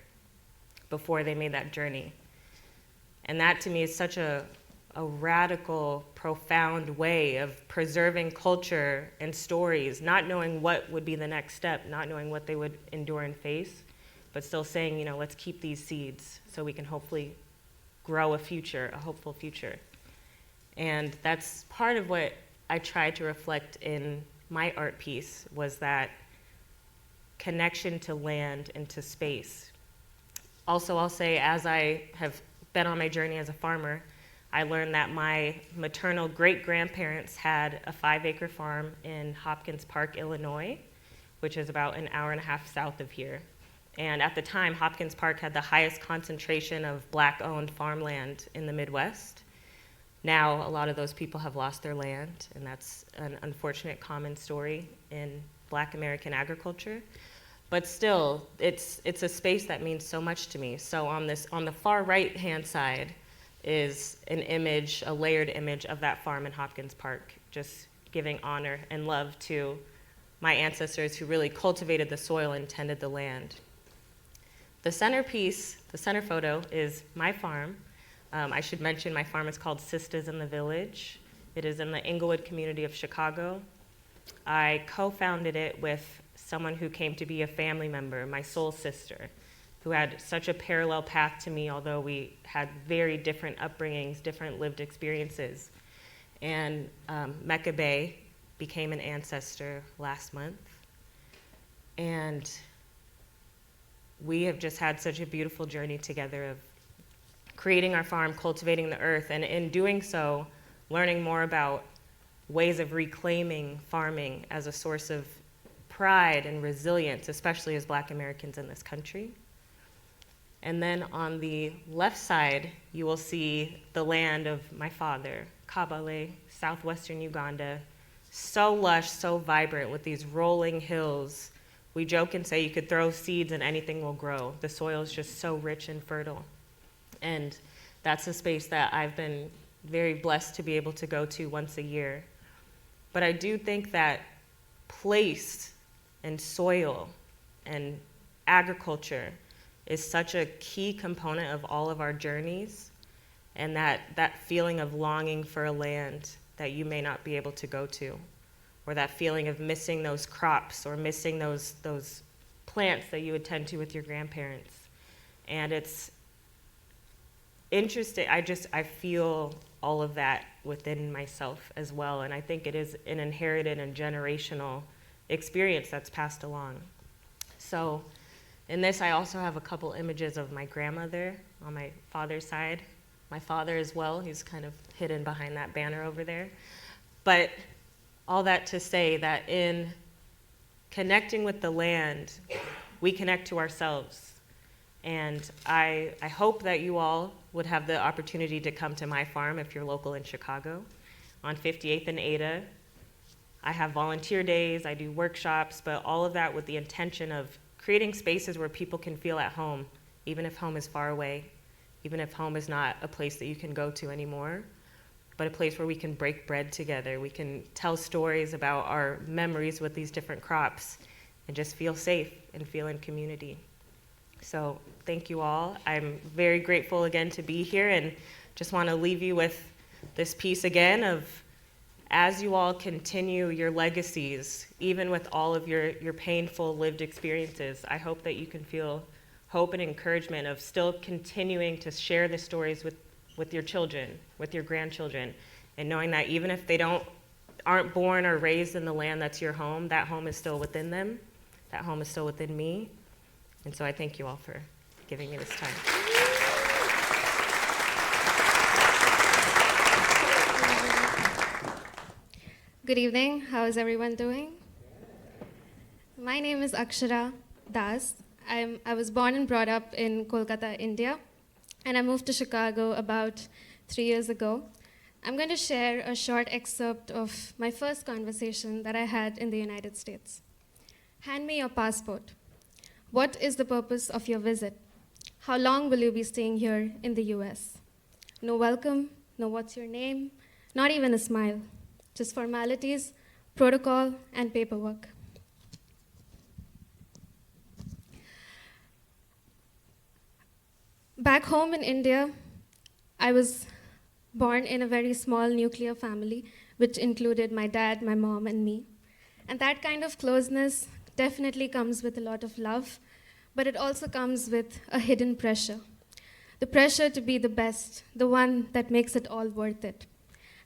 before they made that journey. And that to me is such a radical, profound way of preserving culture and stories, not knowing what would be the next step, not knowing what they would endure and face, but still saying, let's keep these seeds so we can hopefully grow a future, a hopeful future. And that's part of what I tried to reflect in my art piece, was that connection to land and to space. Also, I'll say, as I have been on my journey as a farmer, I learned that my maternal great-grandparents had a 5-acre farm in Hopkins Park, Illinois, which is about an hour and a half south of here. And at the time, Hopkins Park had the highest concentration of Black-owned farmland in the Midwest. Now, a lot of those people have lost their land, and that's an unfortunate common story in Black American agriculture. But still, it's a space that means so much to me. So on the far right-hand side is an image, a layered image of that farm in Hopkins Park, just giving honor and love to my ancestors who really cultivated the soil and tended the land. The centerpiece, the center photo, is my farm. I should mention my farm is called Sisters in the Village. It is in the Inglewood community of Chicago. I co-founded it with someone who came to be a family member, my soul sister, who had such a parallel path to me, although we had very different upbringings, different lived experiences. And Mecca Bay became an ancestor last month. And we have just had such a beautiful journey together of creating our farm, cultivating the earth, and in doing so, learning more about ways of reclaiming farming as a source of pride and resilience, especially as Black Americans in this country. And then on the left side, you will see the land of my father, Kabale, southwestern Uganda. So lush, so vibrant with these rolling hills. We joke and say you could throw seeds and anything will grow. The soil is just so rich and fertile. And that's a space that I've been very blessed to be able to go to once a year. But I do think that place and soil and agriculture is such a key component of all of our journeys, and that feeling of longing for a land that you may not be able to go to, or that feeling of missing those crops or missing those plants that you would tend to with your grandparents. And it's interesting. I feel all of that within myself as well. And I think it is an inherited and generational experience that's passed along. So in this, I also have a couple images of my grandmother on my father's side. My father as well, he's kind of hidden behind that banner over there. But all that to say that in connecting with the land, we connect to ourselves. And I hope that you all would have the opportunity to come to my farm if you're local in Chicago on 58th and Ada. I have volunteer days, I do workshops, but all of that with the intention of creating spaces where people can feel at home, even if home is far away, even if home is not a place that you can go to anymore, but a place where we can break bread together. We can tell stories about our memories with these different crops and just feel safe and feel in community. So thank you all. I'm very grateful again to be here, and just want to leave you with this piece again of, as you all continue your legacies, even with all of your painful lived experiences, I hope that you can feel hope and encouragement of still continuing to share the stories with your children, with your grandchildren, and knowing that even if they aren't born or raised in the land that's your home, that home is still within them, that home is still within me. And so I thank you all for giving me this time. Good evening. How is everyone doing? My name is Akshara Das. I was born and brought up in Kolkata, India, and I moved to Chicago about 3 years ago. I'm going to share a short excerpt of my first conversation that I had in the United States. Hand me your passport. What is the purpose of your visit? How long will you be staying here in the US? No welcome, no what's your name, not even a smile. Just formalities, protocol, and paperwork. Back home in India, I was born in a very small nuclear family, which included my dad, my mom, and me. And that kind of closeness definitely comes with a lot of love, but it also comes with a hidden pressure. The pressure to be the best, the one that makes it all worth it.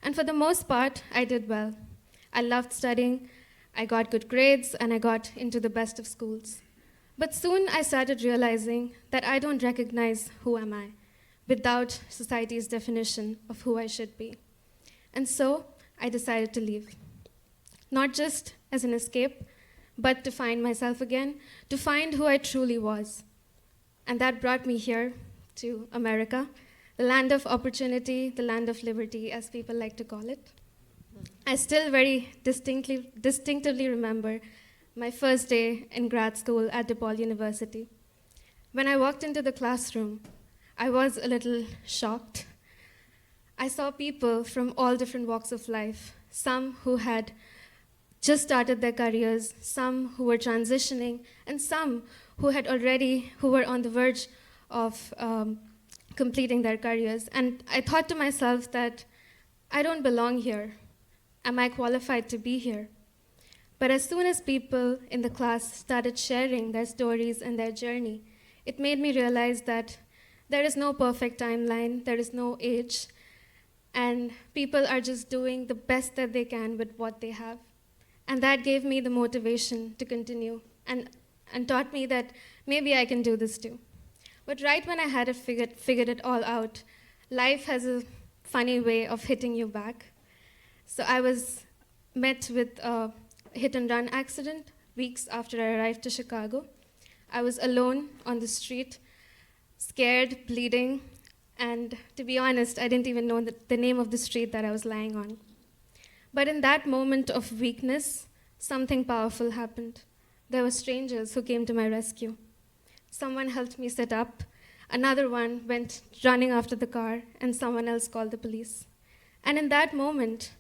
And for the most part, I did well. I loved studying, I got good grades, and I got into the best of schools. But soon I started realizing that I don't recognize who am I without society's definition of who I should be. And so I decided to leave. Not just as an escape, but to find myself again, to find who I truly was. And that brought me here to America, the land of opportunity, the land of liberty, as people like to call it. I still very distinctively remember my first day in grad school at DePaul University. When I walked into the classroom, I was a little shocked. I saw people from all different walks of life, some who had just started their careers, some who were transitioning, and some who were on the verge of completing their careers. And I thought to myself that I don't belong here. Am I qualified to be here? But as soon as people in the class started sharing their stories and their journey, it made me realize that there is no perfect timeline, there is no age, and people are just doing the best that they can with what they have. And that gave me the motivation to continue and taught me that maybe I can do this too. But right when I had figured it all out, life has a funny way of hitting you back. So I was met with a hit-and-run accident weeks after I arrived to Chicago. I was alone on the street, scared, bleeding, and to be honest, I didn't even know the name of the street that I was lying on. But in that moment of weakness, something powerful happened. There were strangers who came to my rescue. Someone helped me sit up, another one went running after the car, and someone else called the police. And in that moment,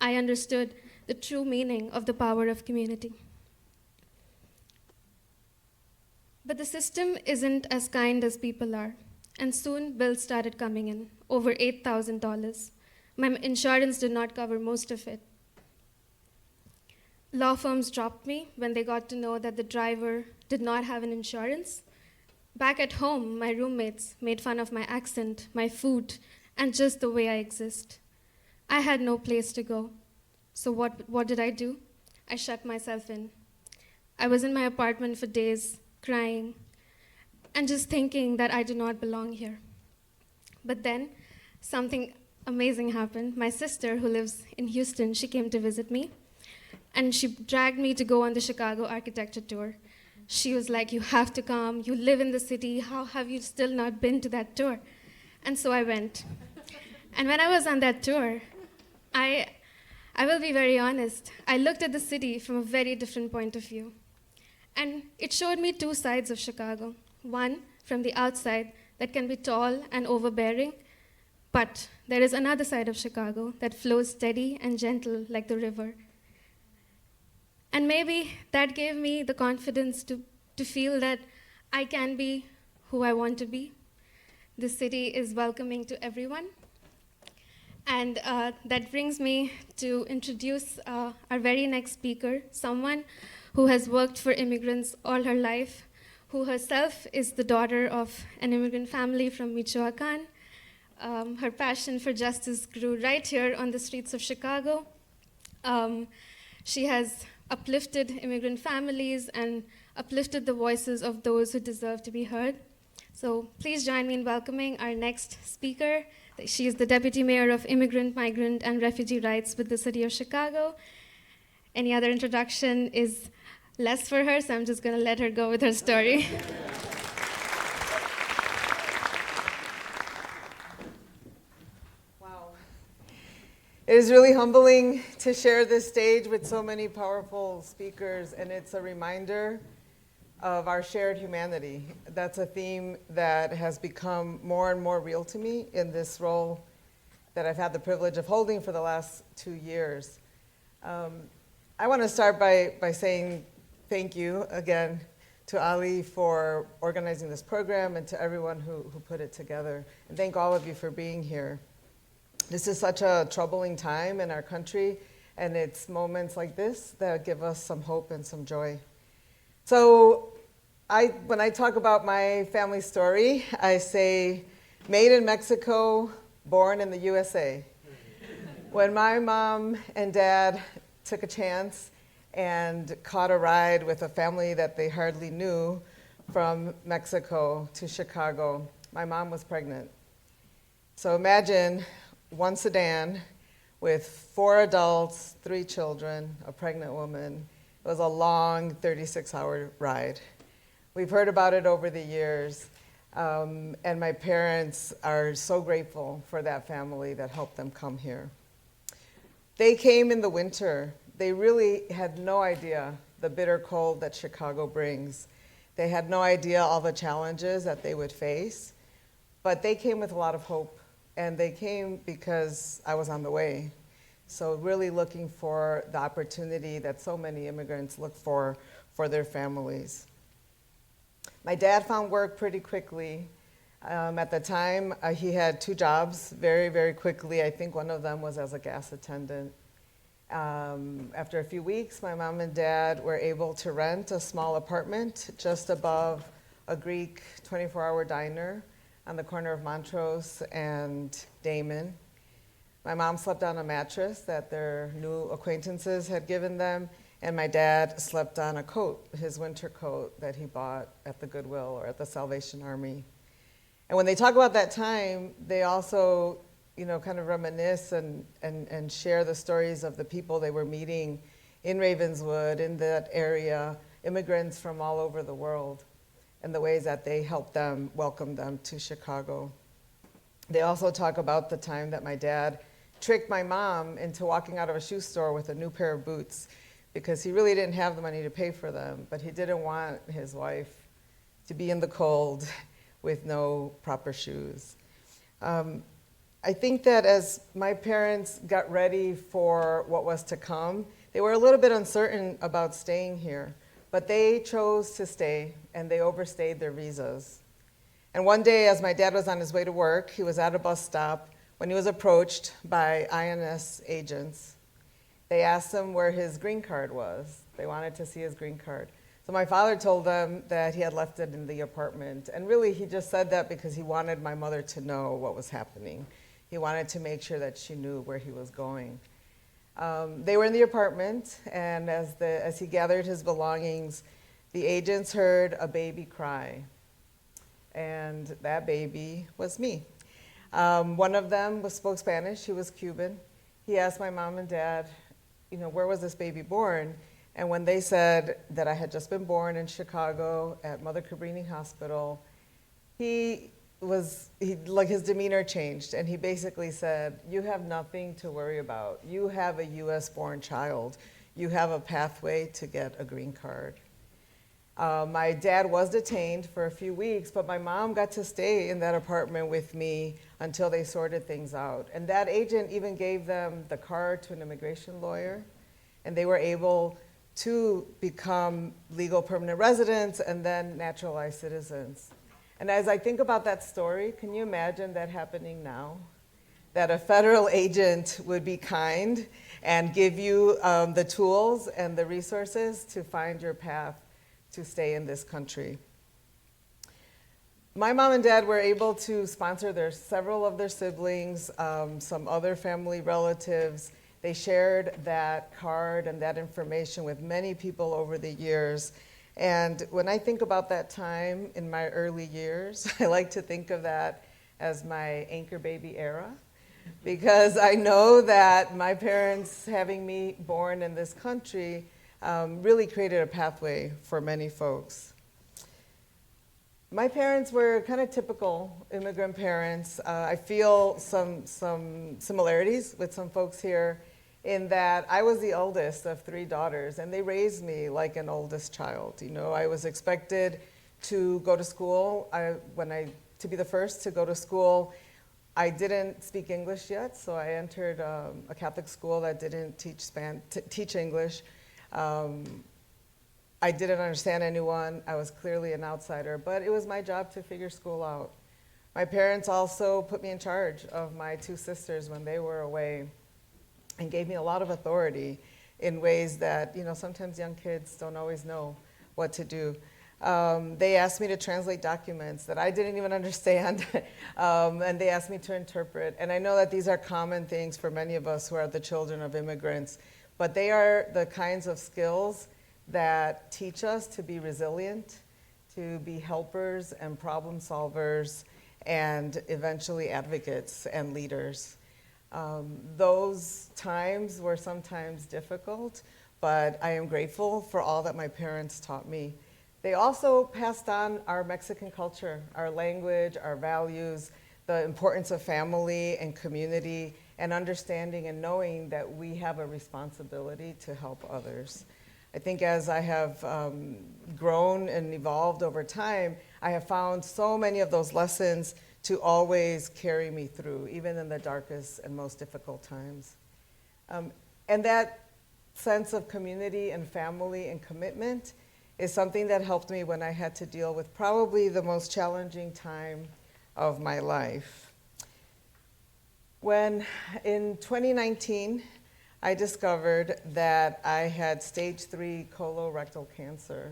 I understood the true meaning of the power of community. But the system isn't as kind as people are, and soon bills started coming in, over $8,000. My insurance did not cover most of it. Law firms dropped me when they got to know that the driver did not have an insurance. Back at home, my roommates made fun of my accent, my food, and just the way I exist. I had no place to go. So what did I do? I shut myself in. I was in my apartment for days, crying, and just thinking that I do not belong here. But then something amazing happened. My sister, who lives in Houston, she came to visit me, and she dragged me to go on the Chicago architecture tour. She was like, "You have to come, you live in the city, how have you still not been to that tour?" And so I went. And when I was on that tour, I will be very honest, I looked at the city from a very different point of view. And it showed me two sides of Chicago. One, from the outside, that can be tall and overbearing, but there is another side of Chicago that flows steady and gentle like the river. And maybe that gave me the confidence to feel that I can be who I want to be. The city is welcoming to everyone. And that brings me to introduce our very next speaker, someone who has worked for immigrants all her life, who herself is the daughter of an immigrant family from Michoacan. Her passion for justice grew right here on the streets of Chicago. She has uplifted immigrant families and uplifted the voices of those who deserve to be heard. So please join me in welcoming our next speaker. She is the Deputy Mayor of Immigrant, Migrant, and Refugee Rights with the City of Chicago. Any other introduction is less for her, so I'm just going to let her go with her story. Wow. It is really humbling to share this stage with so many powerful speakers, and it's a reminder of our shared humanity. That's a theme that has become more and more real to me in this role that I've had the privilege of holding for the last 2 years. I want to start by saying thank you again to Ali for organizing this program and to everyone who put it together. And thank all of you for being here. This is such a troubling time in our country, and it's moments like this that give us some hope and some joy. So when I talk about my family story, I say, made in Mexico, born in the USA. When my mom and dad took a chance and caught a ride with a family that they hardly knew from Mexico to Chicago, my mom was pregnant. So imagine one sedan with 4 adults, 3 children, a pregnant woman. It was a long 36-hour ride. We've heard about it over the years, and my parents are so grateful for that family that helped them come here. They came in the winter. They really had no idea the bitter cold that Chicago brings. They had no idea all the challenges that they would face, but they came with a lot of hope, and they came because I was on the way. So really looking for the opportunity that so many immigrants look for their families. My dad found work pretty quickly. At the time, he had 2 jobs very, very quickly. I think one of them was as a gas attendant. After a few weeks, my mom and dad were able to rent a small apartment just above a Greek 24-hour diner on the corner of Montrose and Damon. My mom slept on a mattress that their new acquaintances had given them, and my dad slept on a coat, his winter coat that he bought at the Goodwill or at the Salvation Army. And when they talk about that time, they also, kind of reminisce and share the stories of the people they were meeting in Ravenswood, in that area, immigrants from all over the world, and the ways that they helped them, welcome them to Chicago. They also talk about the time that my dad tricked my mom into walking out of a shoe store with a new pair of boots because he really didn't have the money to pay for them, but he didn't want his wife to be in the cold with no proper shoes. I think that as my parents got ready for what was to come, they were a little bit uncertain about staying here, but they chose to stay, and they overstayed their visas. And one day, as my dad was on his way to work, he was at a bus stop when he was approached by INS agents. They asked him where his green card was. They wanted to see his green card. So my father told them that he had left it in the apartment. And really, he just said that because he wanted my mother to know what was happening. He wanted to make sure that she knew where he was going. They were in the apartment, and as he gathered his belongings, the agents heard a baby cry. And that baby was me. One of them spoke Spanish. He was Cuban. He asked my mom and dad, where was this baby born? And when they said that I had just been born in Chicago at Mother Cabrini Hospital, his demeanor changed, and he basically said, you have nothing to worry about. You have a US-born child. You have a pathway to get a green card. My dad was detained for a few weeks, but my mom got to stay in that apartment with me until they sorted things out. And that agent even gave them the card to an immigration lawyer, and they were able to become legal permanent residents and then naturalized citizens. And as I think about that story, can you imagine that happening now? That a federal agent would be kind and give you the tools and the resources to find your path to stay in this country. My mom and dad were able to sponsor several of their siblings, some other family relatives. They shared that card and that information with many people over the years. And when I think about that time in my early years, I like to think of that as my anchor baby era, because I know that my parents having me born in this country really created a pathway for many folks. My parents were kind of typical immigrant parents. I feel some similarities with some folks here in that I was the oldest of 3 daughters, and they raised me like an oldest child. I was expected to go to school. To be the first to go to school, I didn't speak English yet, so I entered a Catholic school that didn't teach English. I didn't understand anyone. I was clearly an outsider, but it was my job to figure school out. My parents also put me in charge of my 2 sisters when they were away and gave me a lot of authority in ways that, sometimes young kids don't always know what to do. They asked me to translate documents that I didn't even understand, and they asked me to interpret. And I know that these are common things for many of us who are the children of immigrants, but they are the kinds of skills that teach us to be resilient, to be helpers and problem solvers, and eventually advocates and leaders. Those times were sometimes difficult, but I am grateful for all that my parents taught me. They also passed on our Mexican culture, our language, our values, the importance of family and community, and understanding and knowing that we have a responsibility to help others. I think as I have grown and evolved over time, I have found so many of those lessons to always carry me through, even in the darkest and most difficult times. And that sense of community and family and commitment is something that helped me when I had to deal with probably the most challenging time of my life. When in 2019, I discovered that I had stage 3 colorectal cancer.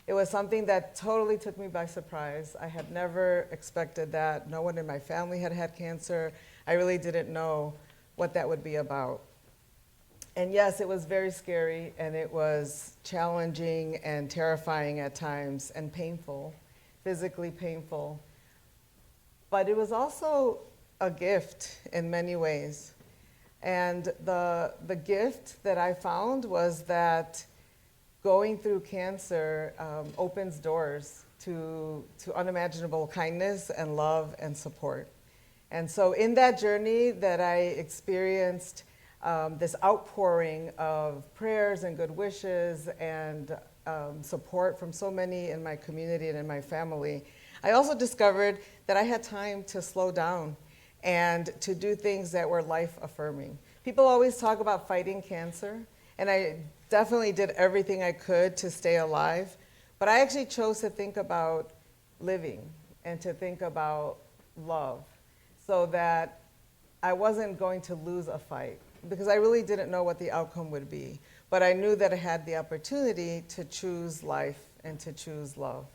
It was something that totally took me by surprise. I had never expected that. No one in my family had had cancer. I really didn't know what that would be about. And yes, it was very scary, and it was challenging and terrifying at times, and painful, physically painful. But it was also a gift in many ways. And the gift that I found was that going through cancer opens doors to unimaginable kindness and love and support. And so in that journey that I experienced this outpouring of prayers and good wishes and support from so many in my community and in my family, I also discovered that I had time to slow down and to do things that were life-affirming. People always talk about fighting cancer, and I definitely did everything I could to stay alive, but I actually chose to think about living and to think about love so that I wasn't going to lose a fight, because I really didn't know what the outcome would be. But I knew that I had the opportunity to choose life and to choose love.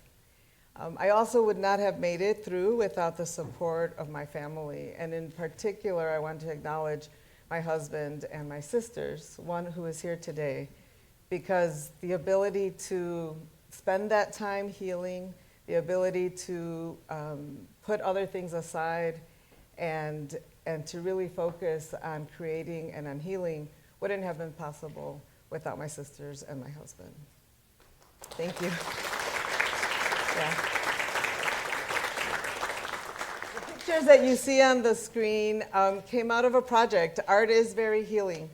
I also would not have made it through without the support of my family. And in particular, I want to acknowledge my husband and my sisters, one who is here today, because the ability to spend that time healing, the ability to put other things aside and to really focus on creating and on healing wouldn't have been possible without my sisters and my husband. Thank you. Yeah. The pictures that you see on the screen came out of a project. Art is very healing.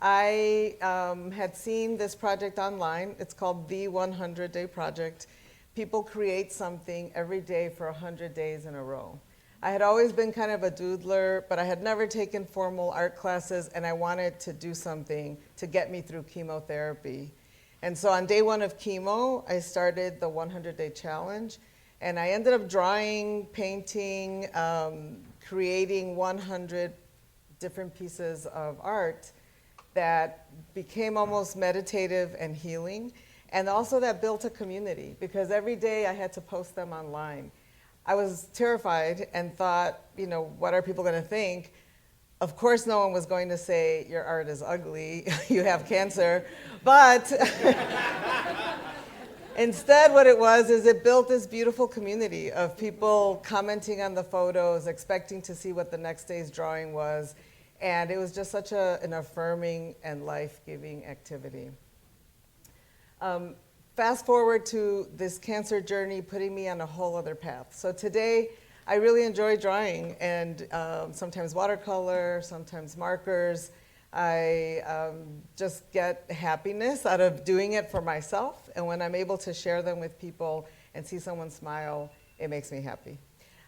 I had seen this project online. It's called the 100-Day Project. People create something every day for 100 days in a row. I had always been kind of a doodler, but I had never taken formal art classes, and I wanted to do something to get me through chemotherapy. And so on day one of chemo, I started the 100-Day Challenge, and I ended up drawing, painting, creating 100 different pieces of art that became almost meditative and healing, and also that built a community, because every day I had to post them online. I was terrified and thought, you know, what are people going to think? Of course, no one was going to say, your art is ugly, you have cancer. But instead, what it was is it built this beautiful community of people commenting on the photos, expecting to see what the next day's drawing was. And it was just such an affirming and life-giving activity. Fast forward to this cancer journey, putting me on a whole other path. So today, I really enjoy drawing, and sometimes watercolor, sometimes markers. I just get happiness out of doing it for myself, and when I'm able to share them with people and see someone smile, it makes me happy.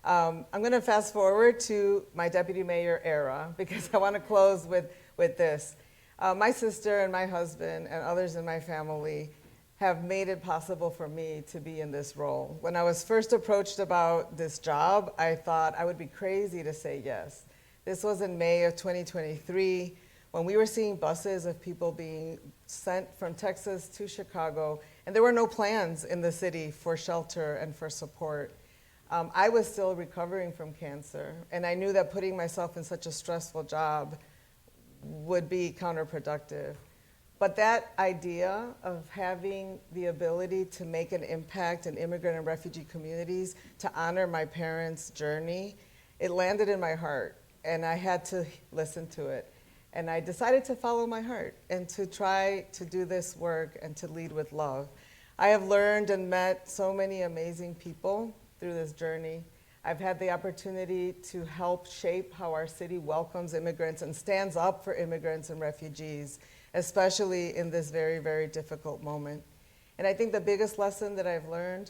I'm going to fast forward to my deputy mayor era, because I want to close with this. My sister and my husband and others in my family have made it possible for me to be in this role. When I was first approached about this job, I thought I would be crazy to say yes. This was in May of 2023, when we were seeing buses of people being sent from Texas to Chicago, and there were no plans in the city for shelter and for support. I was still recovering from cancer, and I knew that putting myself in such a stressful job would be counterproductive. But that idea of having the ability to make an impact in immigrant and refugee communities, to honor my parents' journey, it landed in my heart, and I had to listen to it. And I decided to follow my heart and to try to do this work and to lead with love. I have learned and met so many amazing people through this journey. I've had the opportunity to help shape how our city welcomes immigrants and stands up for immigrants and refugees, especially in this very, very difficult moment. And I think the biggest lesson that I've learned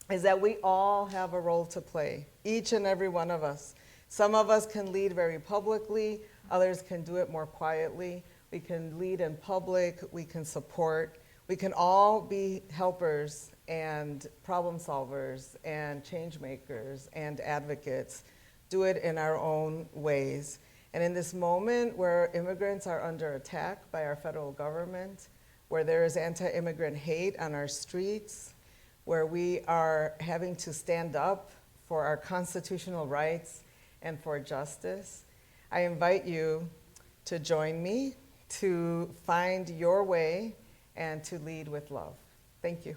is that we all have a role to play, each and every one of us. Some of us can lead very publicly, others can do it more quietly. We can lead in public, we can support. We can all be helpers and problem solvers and change makers and advocates, do it in our own ways. And in this moment where immigrants are under attack by our federal government, where there is anti-immigrant hate on our streets, where we are having to stand up for our constitutional rights and for justice, I invite you to join me to find your way and to lead with love. Thank you.